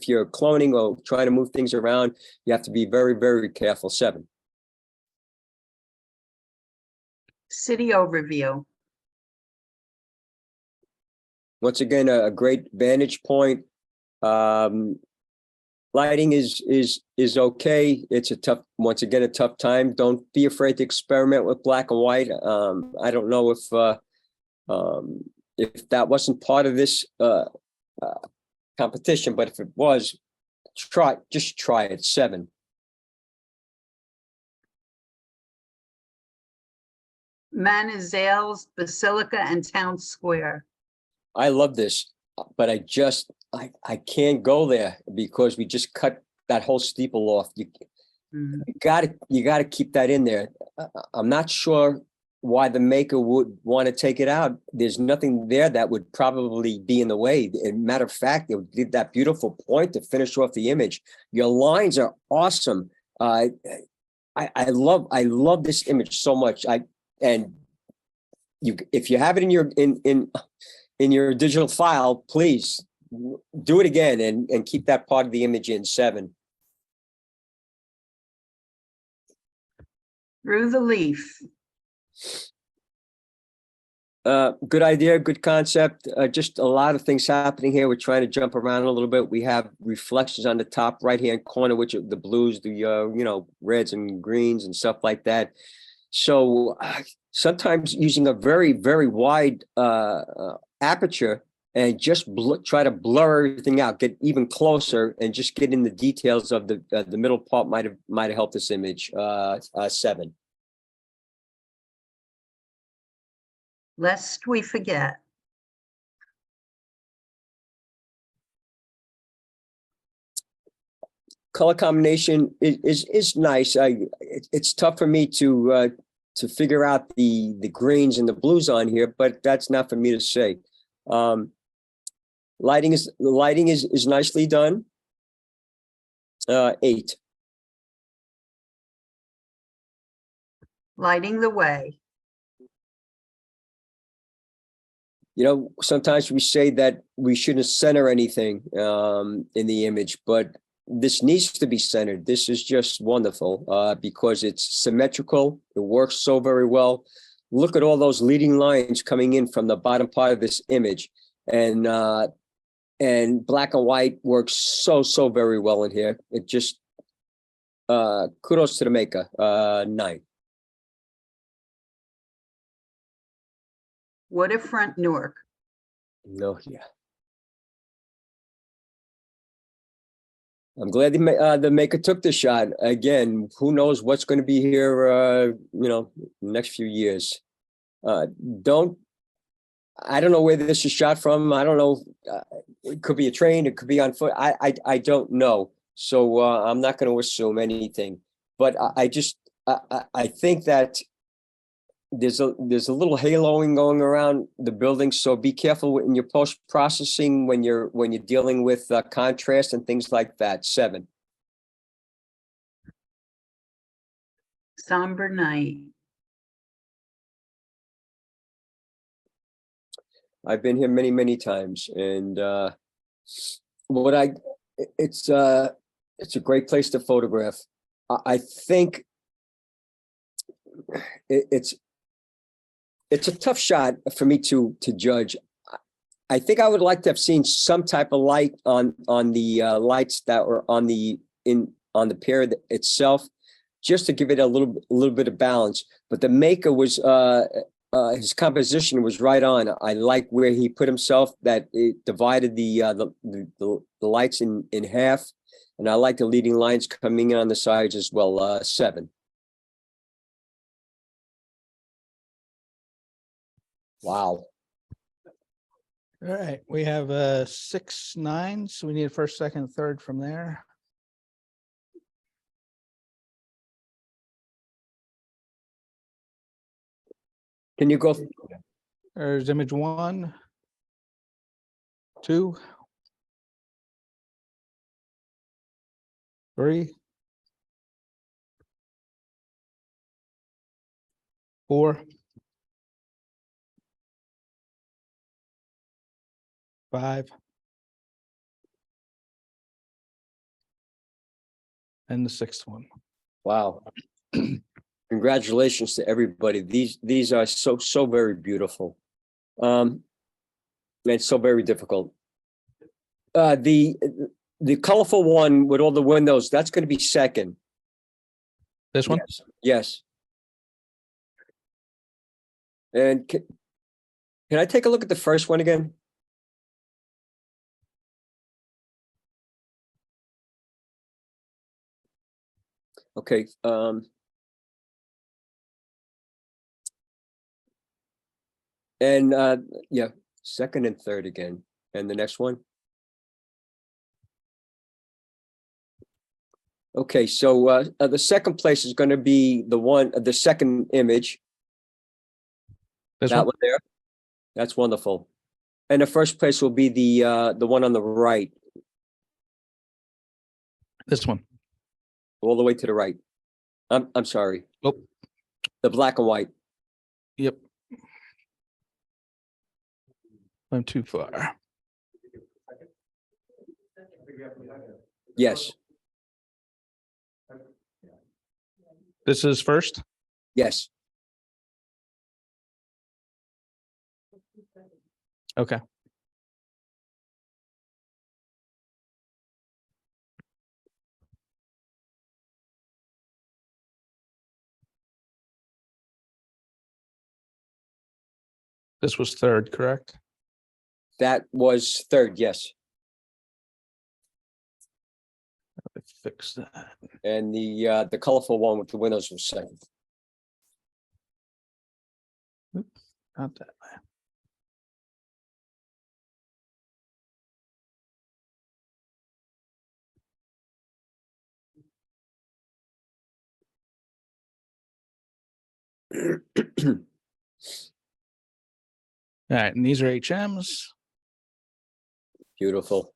E: you're cloning or trying to move things around, you have to be very, very careful. 7.
C: City overview.
E: Once again, a great vantage point. Lighting is okay. It's a tough time. Don't be afraid to experiment with black and white. I don't know if that wasn't part of this competition, but if it was, just try it. 7.
C: Manizales Basilica and Town Square.
E: I love this, but I can't go there because we just cut that whole steeple off. You gotta keep that in there. I'm not sure why the maker would want to take it out. There's nothing there that would probably be in the way. As a matter of fact, it would give that beautiful point to finish off the image. Your lines are awesome. I love this image so much. If you have it in your digital file, please do it again and keep that part of the image in. 7.
C: Through the Leaf.
E: Good idea, good concept. Just a lot of things happening here. We're trying to jump around a little bit. We have reflections on the top right-hand corner, which are the blues, the reds and greens and stuff like that. So sometimes using a very, very wide aperture and just try to blur everything out, get even closer, and just get in the details of the middle part might have helped this image. 7.
C: Lest we forget.
E: Color combination is nice. It's tough for me to figure out the greens and the blues on here, but that's not for me to say. Lighting is nicely done. 8.
C: Lighting the way.
E: Sometimes we say that we shouldn't center anything in the image, but this needs to be centered. This is just wonderful because it's symmetrical. It works so very well. Look at all those leading lines coming in from the bottom part of this image, and black and white works so very well in here. It just kudos to the maker. 9.
C: Waterfront Newark.
E: No, yeah. I'm glad the maker took the shot. Again, who knows what's going to be here, next few years. I don't know where this is shot from. I don't know. It could be a train. It could be on foot. I don't know. So I'm not going to assume anything. But I think that there's a little haloing going around the building, so be careful in your post-processing when you're dealing with contrast and things like that. 7.
C: Somber night.
E: I've been here many, many times, and it's a great place to photograph. I think it's a tough shot for me to judge. I think I would like to have seen some type of light on the lights that were on the pier itself, just to give it a little bit of balance. But the maker was his composition was right on. I like where he put himself, that it divided the lights in half, and I like the leading lines coming in on the sides as well. 7. Wow.
B: All right, we have 6, 9, so we need a first, second, third from there.
E: Can you go?
B: There's image 1, 2, 3, 4, 5, and the 6th one.
E: Wow. Congratulations to everybody. These are so very beautiful. And so very difficult. The colorful one with all the windows, that's going to be second.
B: This one?
E: Yes. And can I take a look at the first one again? Okay. And yeah, second and third again. And the next one. Okay, so the second place is going to be the second image.
B: This
E: That
B: one?
E: one there. That's wonderful. And the first place will be the one on the right,
B: This one.
E: all the way to the right. I'm sorry.
B: Oh,
E: The black and white.
B: yep. I'm too far.
E: Yes.
B: This is first?
E: Yes.
B: Okay. This was third, correct?
E: That was third. Yes.
B: Fix that.
E: And the colorful one with the windows was second.
B: Not that way. All right, and these are HMs.
E: Beautiful.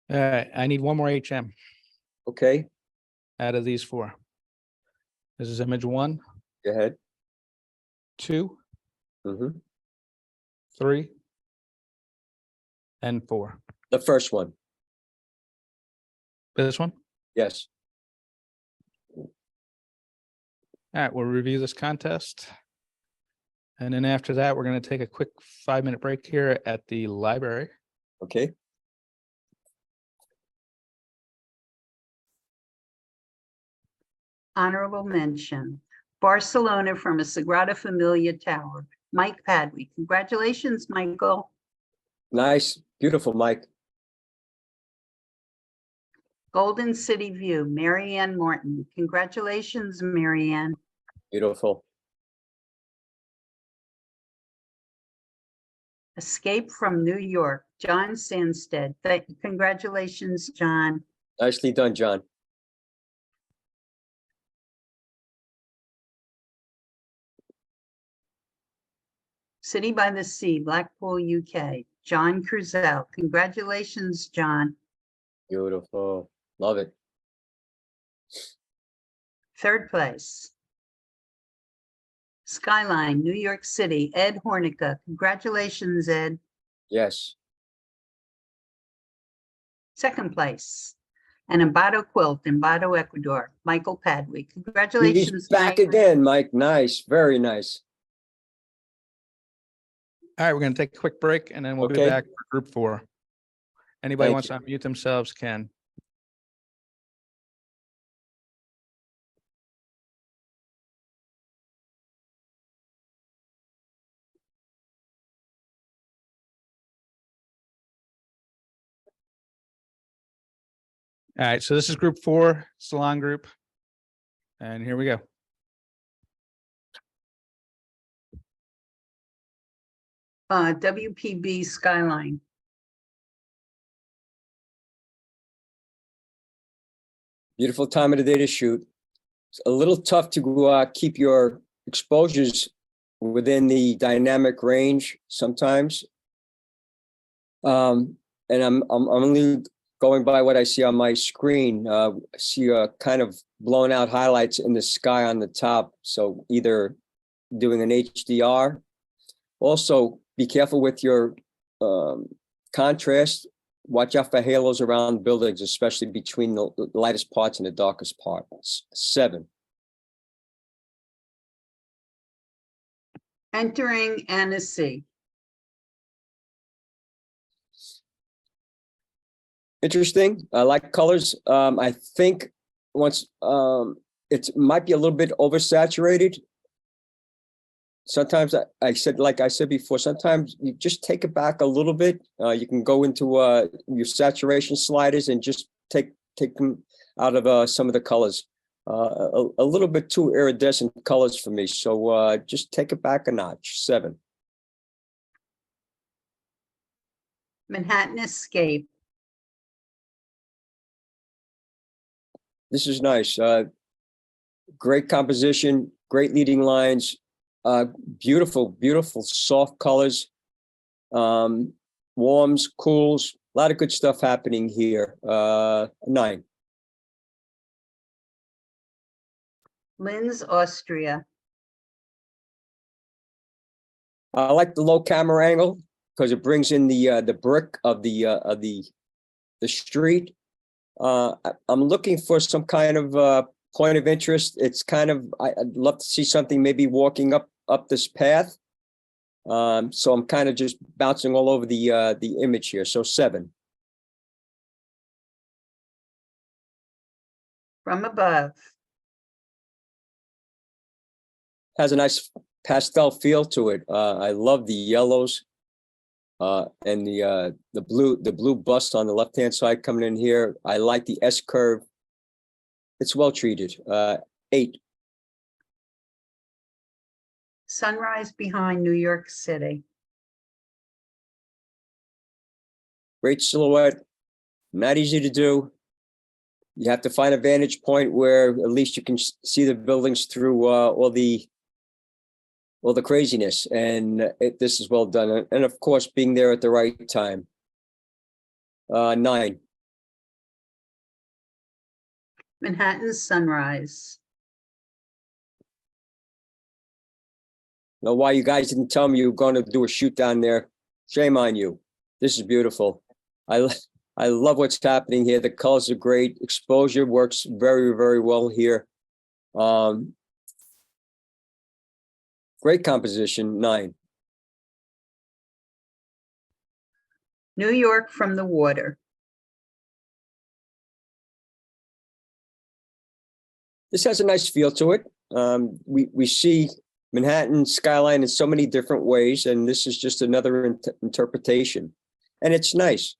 B: All right, I need one more HM
E: Okay,
B: out of these 4. This is image 1,
E: go ahead.
B: 2,
E: Mhm.
B: 3, and 4.
E: The first one.
B: This one?
E: Yes.
B: All right, we'll review this contest. And then after that, we're going to take a quick 5-minute break here at the library.
E: Okay.
C: Honorable mention, Barcelona from a Sagrada Familia tower. Mike Padwy. Congratulations, Michael.
E: Nice. Beautiful, Mike.
C: Golden City View, Marianne Morton. Congratulations, Marianne.
E: Beautiful.
C: Escape from New York, John Sandstead. Congratulations, John.
E: Nicely done, John.
C: City by the Sea, Blackpool, UK. John Cruzel. Congratulations, John.
E: Beautiful. Love it.
C: Third place. Skyline, New York City, Ed Hornica. Congratulations, Ed.
E: Yes.
C: Second place. An Embado quilt, Embado, Ecuador. Michael Padwick.
E: He's
C: Congratulations,
E: back
C: Mike.
E: again, Mike. Nice. Very nice.
B: All right, we're gonna take a quick break and then we'll be
E: Okay.
B: back for group 4. Anybody
E: Thank
B: wants to unmute themselves can. All right, so this is group 4, salon group. And here we go.
C: WPB Skyline.
E: Beautiful time of the day to shoot. It's a little tough to keep your exposures within the dynamic range sometimes. And I'm only going by what I see on my screen. I see kind of blown out highlights in the sky on the top. So either doing an HDR. Also, be careful with your contrast. Watch out for halos around buildings, especially between the lightest parts and the darkest parts. 7.
C: Entering Annecy.
E: Interesting. I like colors. I think once it might be a little bit oversaturated. Sometimes I said, like I said before, sometimes you just take it back a little bit. You can go into your saturation sliders and just take them out of some of the colors. A little bit too iridescent colors for me. So just take it back a notch. 7.
C: Manhattan Escape.
E: This is nice. Great composition, great leading lines, beautiful, beautiful soft colors, warms, cools, a lot of good stuff happening here. 9.
C: Linz, Austria.
E: I like the low camera angle because it brings in the brick of the street. I'm looking for some kind of point of interest. It's kind of I'd love to see something maybe walking up this path. So I'm kind of just bouncing all over the image here. So 7.
C: From above.
E: Has a nice pastel feel to it. I love the yellows and the blue bust on the left hand side coming in here. I like the S curve. It's well treated. 8.
C: Sunrise behind New York City.
E: Great silhouette. Not easy to do. You have to find a vantage point where at least you can see the buildings through all the craziness, and this is well done. And of course, being there at the right time. 9.
C: Manhattan Sunrise.
E: Know why you guys didn't tell me you were going to do a shoot down there? Shame on you. This is beautiful. I love what's happening here. The colors are great. Exposure works very, very well here. Great composition. 9.
C: New York from the water.
E: This has a nice feel to it. We see Manhattan skyline in so many different ways, and this is just another interpretation, and it's nice.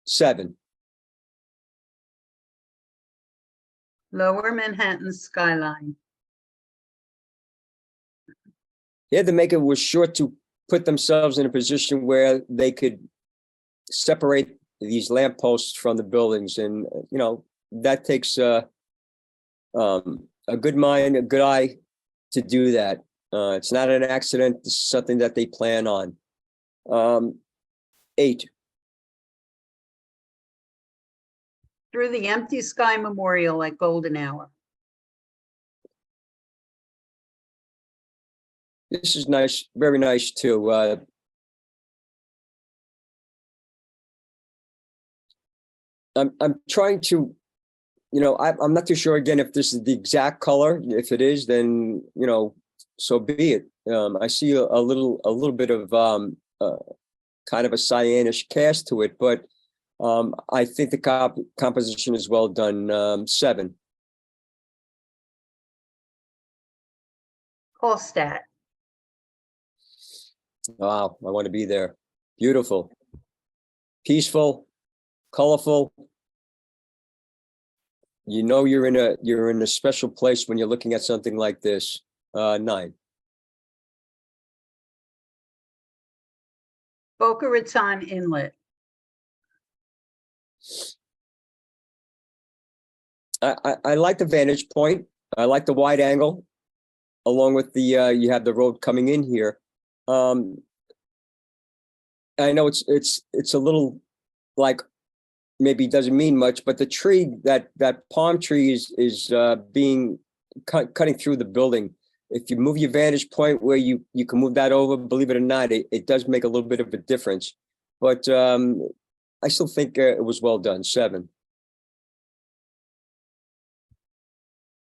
E: 7.
C: Lower Manhattan skyline.
E: Yeah, the maker was sure to put themselves in a position where they could separate these lampposts from the buildings, and that takes a good mind, a good eye to do that. It's not an accident. It's something that they plan on. 8.
C: Through the Empty Sky Memorial at Golden Hour.
E: This is nice, very nice too. I'm trying to, I'm not too sure again if this is the exact color. If it is, then so be it. I see a little bit of kind of a cyanish cast to it, but I think the composition is well done. 7.
C: Hallstatt.
E: Wow, I want to be there. Beautiful, peaceful, colorful. You're in a special place when you're looking at something like this. 9.
C: Boca Raton Inlet.
E: I like the vantage point. I like the wide angle, along with the you have the road coming in here. I know it's a little like maybe doesn't mean much, but the tree that palm tree is being cutting through the building. If you move your vantage point where you can move that over, believe it or not, it does make a little bit of a difference. But I still think it was well done. 7.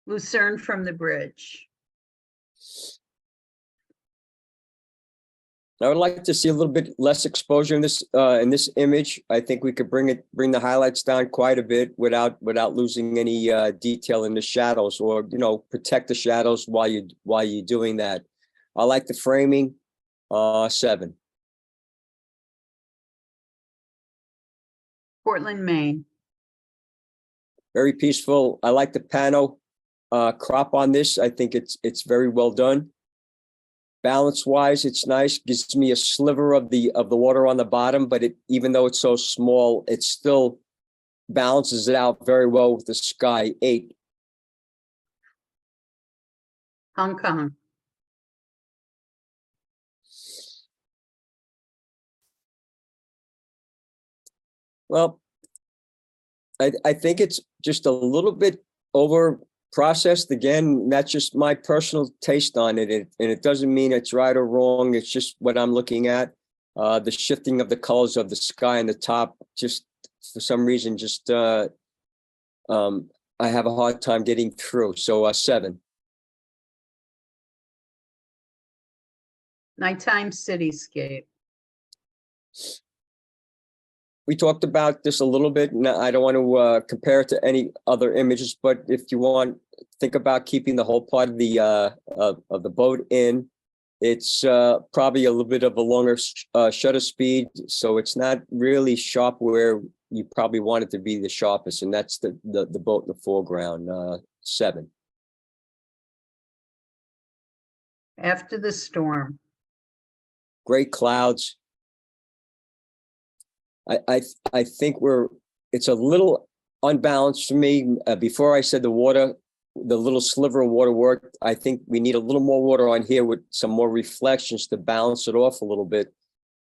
C: Lucerne from the bridge.
E: I would like to see a little bit less exposure in this image. I think we could bring the highlights down quite a bit without losing any detail in the shadows, or protect the shadows while you're doing that. I like the framing. 7.
C: Portland, Maine.
E: Very peaceful. I like the pano crop on this. I think it's very well done. Balance wise, it's nice. Gives me a sliver of the water on the bottom, but even though it's so small, it still balances it out very well with the sky. 8.
C: Hong Kong.
E: Well, I think it's just a little bit over processed. Again, that's just my personal taste on it. And it doesn't mean it's right or wrong. It's just what I'm looking at. The shifting of the colors of the sky and the top, just for some reason, just I have a hard time getting through. So 7.
C: Nighttime Cityscape.
E: We talked about this a little bit, and I don't want to compare it to any other images, but if you want, think about keeping the whole part of the boat in. It's probably a little bit of a longer shutter speed, so it's not really sharp where you probably want it to be the sharpest, and that's the boat in the foreground. 7.
C: After the storm.
E: Great clouds. I think it's a little unbalanced for me. Before I said the little sliver of water worked. I think we need a little more water on here with some more reflections to balance it off a little bit.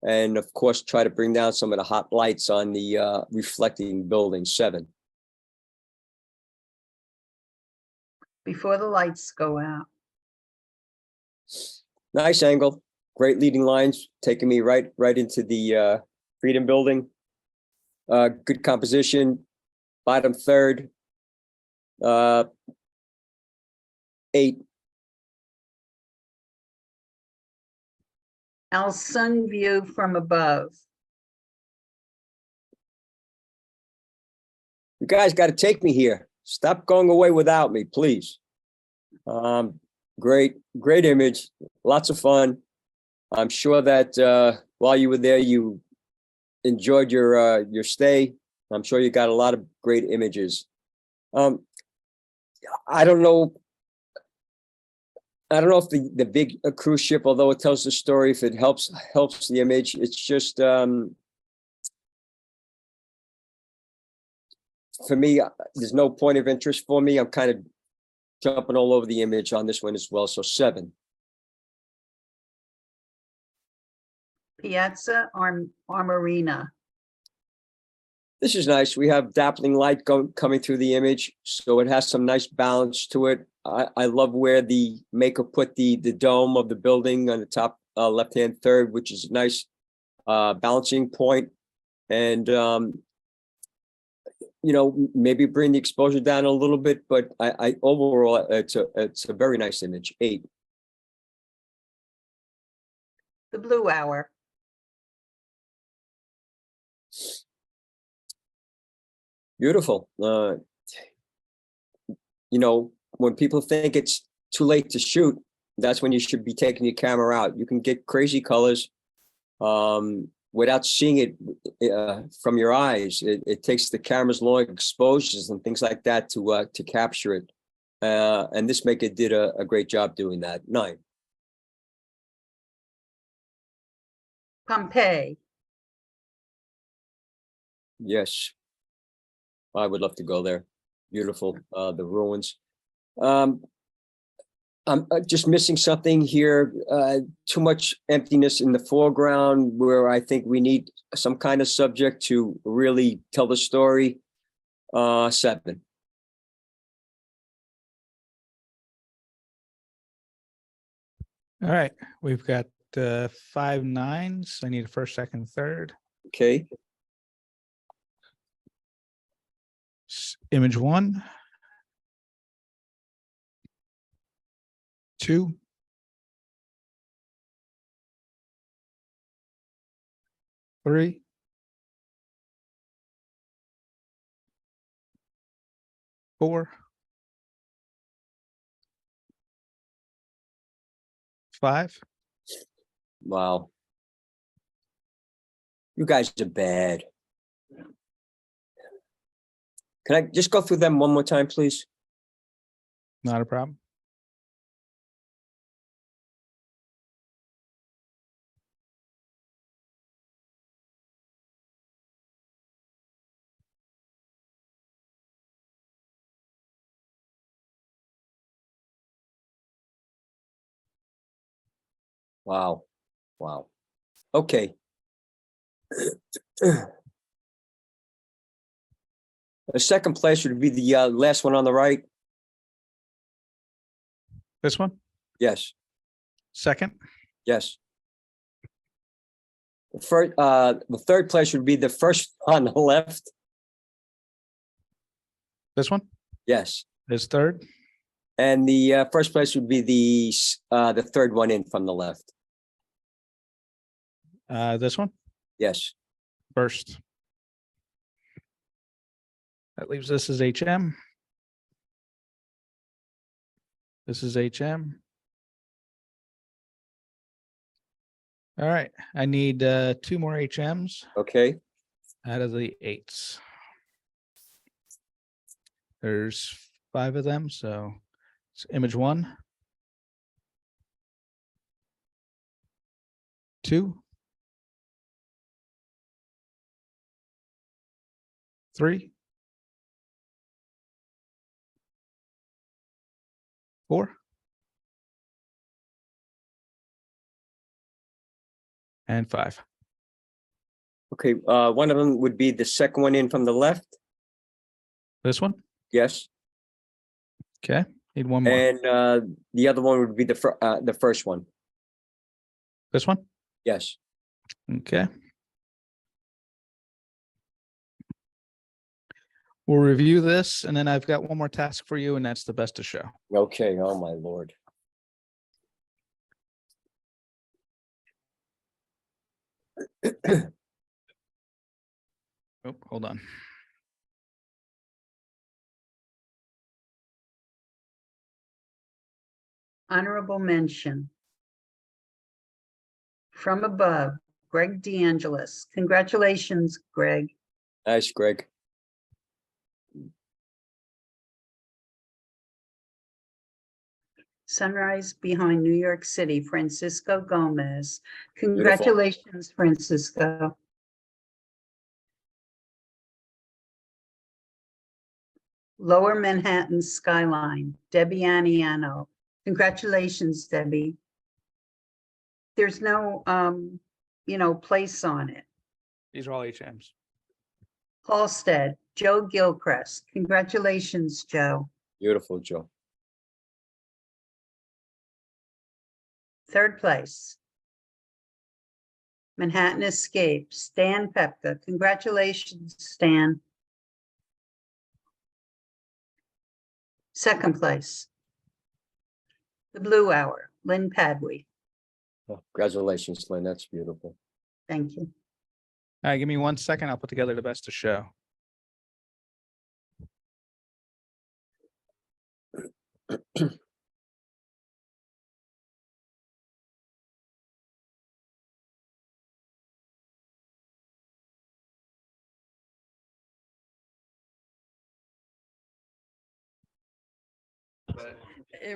E: And of course, try to bring down some of the hot lights on the reflecting building. 7.
C: Before the lights go out.
E: Nice angle. Great leading lines, taking me right into the Freedom Building. Good composition. Bottom third. 8.
C: Our sun view from above.
E: You guys got to take me here. Stop going away without me, please. Great image. Lots of fun. I'm sure that while you were there, you enjoyed your stay. I'm sure you got a lot of great images. I don't know if the big cruise ship, although it tells the story, if it helps the image. It's just for me, there's no point of interest for me. I'm kind of jumping all over the image on this one as well. So 7.
C: Piazza Armarina.
E: This is nice. We have dappling light coming through the image, so it has some nice balance to it. I love where the maker put the dome of the building on the top left-hand third, which is a nice balancing point. And maybe bring the exposure down a little bit, but I overall it's a very nice image. 8.
C: The Blue Hour.
E: Beautiful. When people think it's too late to shoot, that's when you should be taking your camera out. You can get crazy colors without seeing it from your eyes. It takes the camera's long exposures and things like that to capture it. And this maker did a great job doing that. 9.
C: Pompeii.
E: Yes. I would love to go there. Beautiful, the ruins. I'm just missing something here. Too much emptiness in the foreground where I think we need some kind of subject to really tell the story. 7.
B: All right, we've got 5 9s. I need a first, second, third.
E: Okay.
B: Image 1, 2, 3, 4, 5.
E: Wow. You guys are bad. Can I just go through them one more time, please?
B: Not a problem.
E: Wow. Wow. Okay. The second place would be the last one on the right.
B: This one,
E: Yes.
B: second,
E: Yes. The third place would be the first on the left.
B: this one
E: Yes.
B: is third,
E: And the first place would be the third one in from the left.
B: this one
E: Yes.
B: first. That leaves this as HM. This is HM. All right, I need 2 more HMs
E: Okay.
B: out of the 8s. There's 5 of them, so it's image 1, 2, 3, 4, and 5.
E: Okay. One of them would be the second one in from the left.
B: This one,
E: Yes.
B: okay. Need 1 more.
E: And the other one would be the first one.
B: This one,
E: Yes.
B: okay. We'll review this, and then I've got 1 more task for you, and that's the best of show.
E: Okay. Oh my Lord.
B: Oh, hold on.
C: Honorable mention. From above, Greg DeAngelis. Congratulations, Greg.
E: Nice, Greg.
C: Sunrise behind New York City, Francisco Gomez. Congratulations, Francisco. Lower Manhattan skyline, Debbie Aniano. Congratulations, Debbie. There's no, place on it.
B: These are all HMs.
C: Halsted, Joe Gilchrist. Congratulations, Joe.
E: Beautiful, Joe.
C: Third place. Manhattan Escape, Stan Pepka. Congratulations, Stan. Second place. The Blue Hour, Lynn Padway.
E: Oh, congratulations, Lynn. That's beautiful.
C: Thank you.
B: All right, give me 1 second. I'll put together the best of show.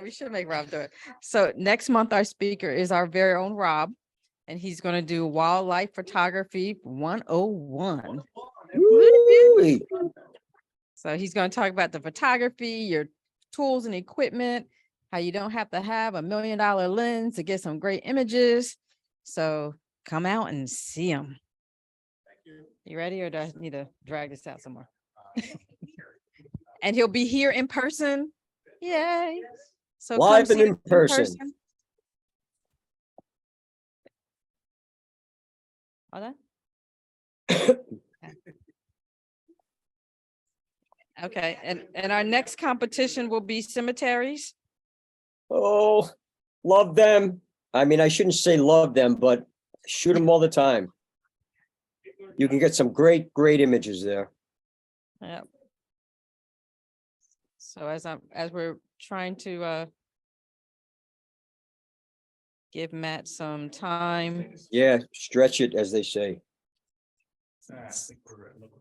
F: We should make Rob do it. So next month, our speaker is our very own Rob, and he's going to do wildlife photography 101.
E: Woo-wee.
F: So he's going to talk about the photography, your tools and equipment, how you don't have to have $1 million lens to get some great images. So come out and see him. You ready, or do I need to drag this out somewhere? And he'll be here in person. Yay. So come
E: Live and
F: see
E: in
F: us
E: person.
F: All that? Okay, and our next competition will be cemeteries.
E: Oh, love them. I mean, I shouldn't say love them, but shoot them all the time. You can get some great images there.
F: Yep. So as we're trying to give Matt some time.
E: Yeah, stretch it, as they say.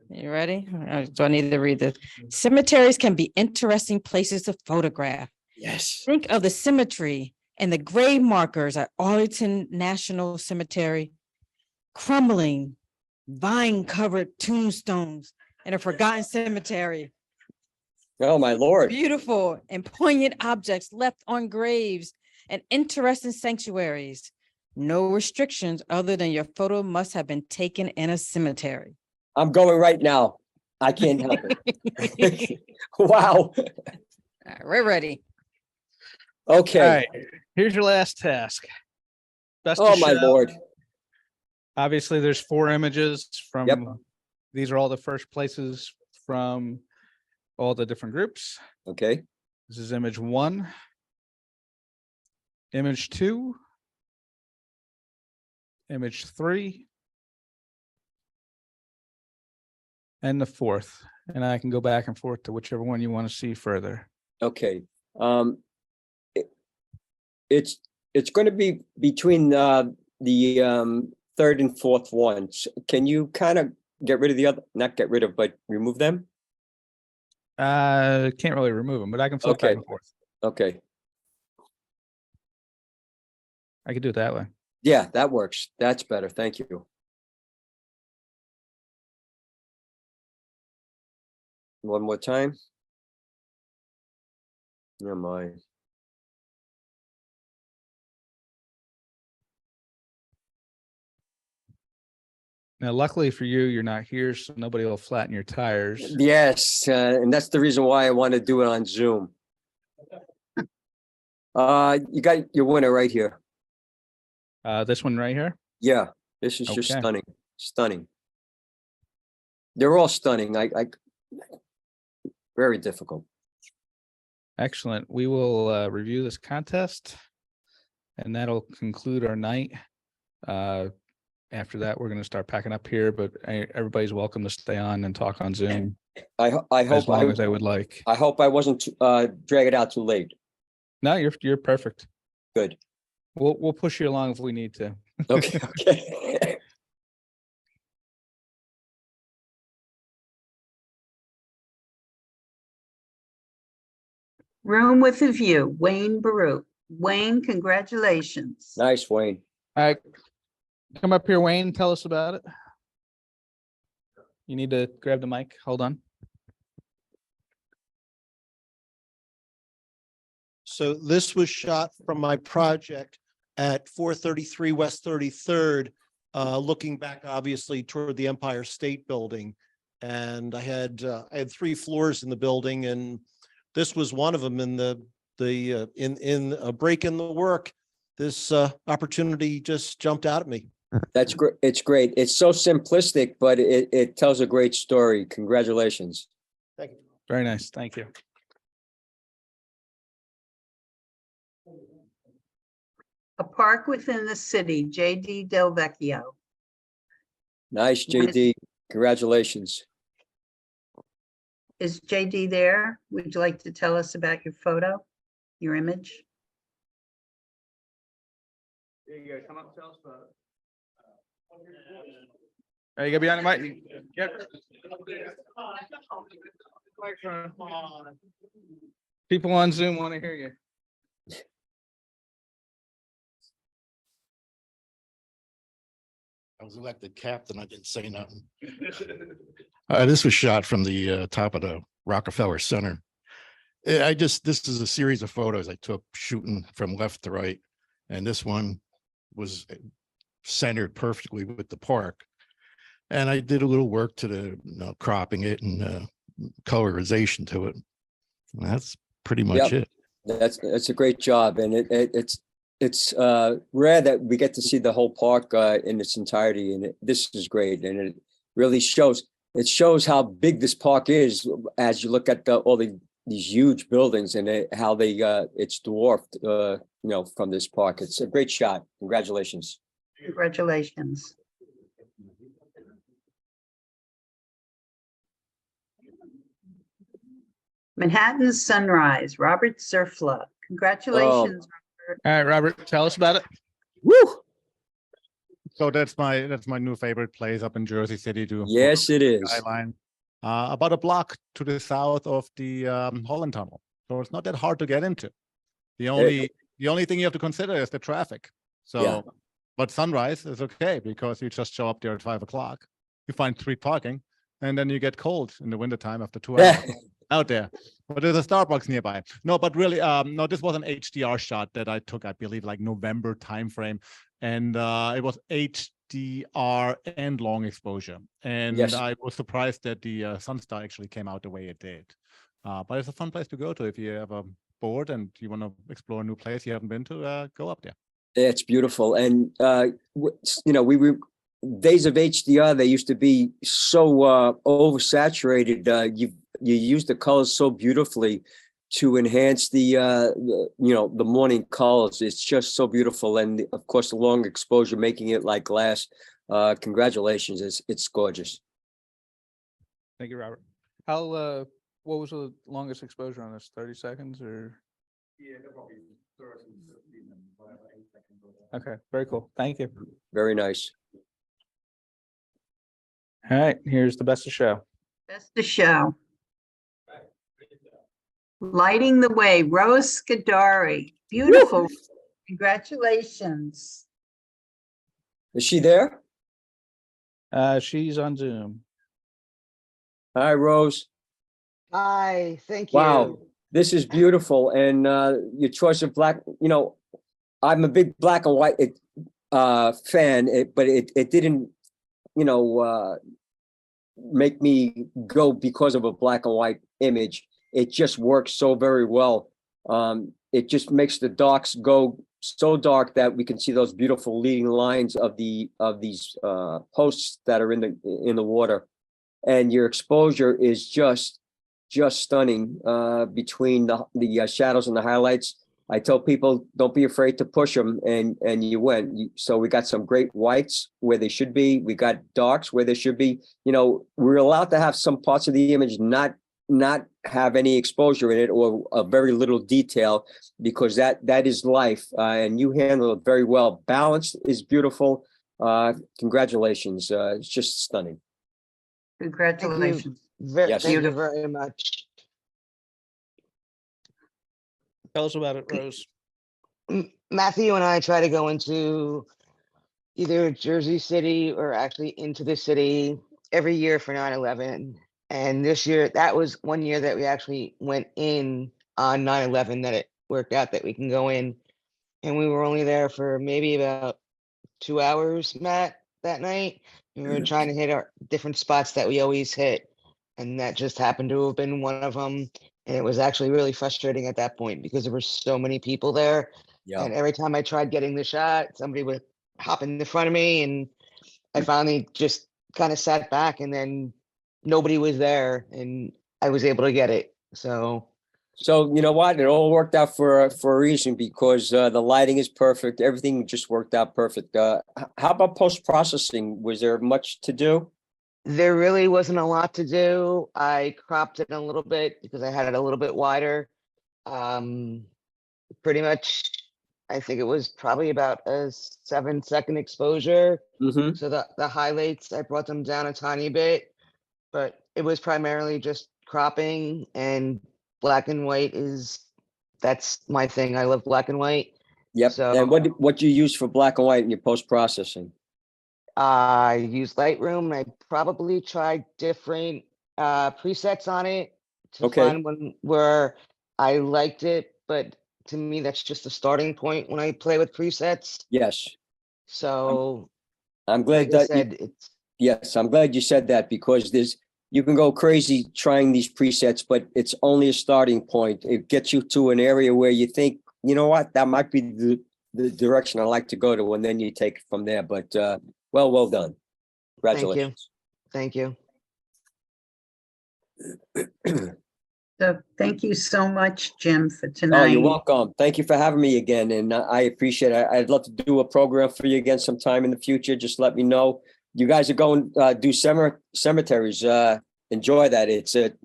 F: You ready? Do I need to read this? Cemeteries can be interesting places to photograph.
E: Yes.
F: Think of the symmetry and the grave markers at Arlington National Cemetery, crumbling, vine-covered tombstones in a forgotten cemetery.
E: Oh, my Lord.
F: Beautiful and poignant objects left on graves and interesting sanctuaries. No restrictions other than your photo must have been taken in a cemetery.
E: I'm going right now. I can't help it. Wow.
F: All right, we're ready.
E: Okay.
B: All right, here's your last task. Best
E: Oh,
B: of
E: my
B: show.
E: Lord.
B: Obviously, there's 4 images from,
E: Yep.
B: These are all the first places from all the different groups.
E: Okay.
B: This is image 1. Image 2. Image 3. And the 4th. And I can go back and forth to whichever one you want to see further.
E: Okay. It's going to be between the third and fourth ones. Can you kind of get rid of the other, not get rid of, but remove them?
B: Can't really remove them, but I can flip back
E: Okay.
B: and forth.
E: Okay.
B: I could do it that way.
E: Yeah, that works. That's better. Thank you. One more time. Never mind.
B: Now, luckily for you, you're not here, so nobody will flatten your tires.
E: Yes, and that's the reason why I want to do it on Zoom. You got your winner right here.
B: This one right here.
E: Yeah, this is just
B: Okay.
E: stunning, stunning. They're all stunning. I very difficult.
B: Excellent. We will review this contest, and that'll conclude our night. After that, we're going to start packing up here, but everybody's welcome to stay on and talk on Zoom
E: I
B: as
E: hope
B: long as they would like.
E: I hope I wasn't drag it out too late.
B: No, you're perfect.
E: Good.
B: We'll push you along if we need to.
E: Okay. Okay.
C: Room with a view, Wayne Baruch. Wayne, congratulations.
E: Nice, Wayne.
B: All right, come up here, Wayne. Tell us about it. You need to grab the mic. Hold on.
G: So this was shot from my project at 433 West 33rd, looking back obviously toward the Empire State Building. And I had 3 floors in the building, and this was one of them. In in a break in the work, this opportunity just jumped out at me.
E: That's great. It's great. It's so simplistic, but it tells a great story. Congratulations.
G: Thank you.
B: Very nice. Thank you.
C: A park within the city, J.D. Del Vecchio.
E: Nice, JD. Congratulations.
C: Is J.D. there? Would you like to tell us about your photo, your image?
B: Yeah, you gotta come up and tell us about it. Hey, you gotta be on the mic. People on Zoom want to hear you.
H: I was elected captain. I didn't say nothing. This was shot from the top of the Rockefeller Center. This is a series of photos I took shooting from left to right. And this one was centered perfectly with the park. And I did a little work to the cropping it and colorization to it. And that's pretty much it.
E: That's a great job. And it's rare that we get to see the whole park in its entirety, and this is great. And it really shows how big this park is as you look at these huge buildings and how it's dwarfed from this park. It's a great shot. Congratulations.
C: Congratulations. Manhattan's Sunrise, Robert Zerfla. Congratulations.
B: All right, Robert, tell us about it.
E: Woo!
I: So that's my new favorite place up in Jersey City.
E: Yes, it is.
I: Skyline, about a block to the south of the Holland Tunnel. So it's not that hard to get into. The only thing you have to consider is the traffic. So,
E: Yeah.
I: But Sunrise is okay because you just show up there at 5 o'clock. You find street parking, and then you get cold in the wintertime after 2 hours out there. But there's a Starbucks nearby. No, but really, no, this was an HDR shot that I took, I believe, like November timeframe. And it was HDR and long exposure. And
E: Yes.
I: I was surprised that the Sunstar actually came out the way it did. But it's a fun place to go to if you have a board and you want to explore a new place you haven't been to, go up there.
E: It's beautiful. And, we days of HDR, they used to be so oversaturated. You use the colors so beautifully to enhance the morning colors. It's just so beautiful. And of course, the long exposure, making it like glass. Congratulations. It's gorgeous.
B: Thank you, Robert. What was the longest exposure on this? 30 seconds or? Yeah, probably 30, 15 minutes. Okay, very cool. Thank you.
E: Very nice.
B: All right, here's the best of show.
C: Best of show. Lighting the way, Rose Scudari. Beautiful. Congratulations.
E: Is she there?
B: She's on Zoom.
E: Hi, Rose.
J: Hi, thank you.
E: Wow, this is beautiful. And your choice of black, I'm a big black and white fan, but it didn't, make me go because of a black and white image. It just works so very well. It just makes the darks go so dark that we can see those beautiful leading lines of these posts that are in the water, and your exposure is just stunning between the shadows and the highlights. I tell people, don't be afraid to push them, and you went. So we got some great whites where they should be. We got darks where they should be. We're allowed to have some parts of the image not have any exposure in it or a very little detail, because that is life, and you handle it very well. Balance is beautiful. Congratulations. It's just stunning.
C: Congratulations.
E: Yes.
J: Thank you very much.
B: Tell us about it, Rose.
J: Matthew and I try to go into either Jersey City or actually into the city every year for 9/11. And this year, that was one year that we actually went in on 9/11, that it worked out that we can go in. And we were only there for maybe about 2 hours, Matt, that night. We were trying to hit our different spots that we always hit. And that just happened to have been one of them. And it was actually really frustrating at that point because there were so many people there.
E: Yeah.
J: And every time I tried getting the shot, somebody would hop in the front of me. And I finally just kind of sat back, and then nobody was there and I was able to get it. So
E: You know what? It all worked out for a reason, because the lighting is perfect. Everything just worked out perfect. How about post-processing? Was there much to do?
J: there really wasn't a lot to do. I cropped it a little bit because I had it a little bit wider. Pretty much, I think it was probably about a 7-second exposure.
E: Mm-hmm.
J: So the highlights, I brought them down a tiny bit, but it was primarily just cropping, and black and white that's my thing. I love black and white.
E: Yep.
J: So
E: And what do you use for black and white in your post-processing?
J: I use Lightroom. I probably tried different presets on it to
E: Okay.
J: find one where I liked it, but to me, that's just a starting point when I play with presets.
E: Yes.
J: So,
E: I'm glad
J: like I
E: that
J: said,
E: yes, I'm glad you said that, because you can go crazy trying these presets, but it's only a starting point. It gets you to an area where you think, you know what, that might be the direction I like to go to, and then you take it from there. But well done. Congratulations.
J: Thank you.
C: So thank you so much, Jim, for
E: Oh,
C: tonight.
E: you're welcome. Thank you for having me again, and I appreciate it. I'd love to do a program for you again sometime in the future. Just let me know. You guys are going do cemeteries. Enjoy that. It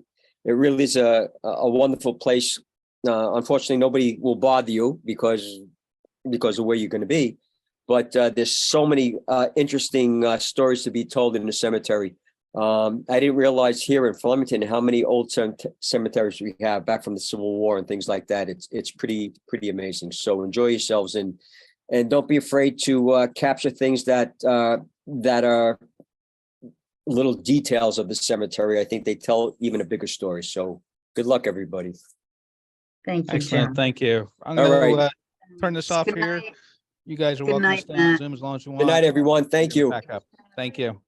E: really is a wonderful place. Unfortunately, nobody will bother you because of where you're going to be. But there's so many interesting stories to be told in the cemetery. I didn't realize here in Flemington how many old cemeteries we have back from the Civil War and things like that. It's pretty amazing. So enjoy yourselves, and don't be afraid to capture things that are little details of the cemetery. I think they tell even a bigger story. So good luck, everybody.
C: Thank you,
B: Excellent.
C: Jim.
B: Thank you. I'm
E: All
B: going
E: right.
B: to turn this off
C: Good
B: here.
C: night.
B: You guys are
C: Good
B: welcome to
C: night,
B: stay on
C: Matt.
B: Zoom as long as you want.
E: Good night, everyone. Thank you.
B: Back up. Thank you.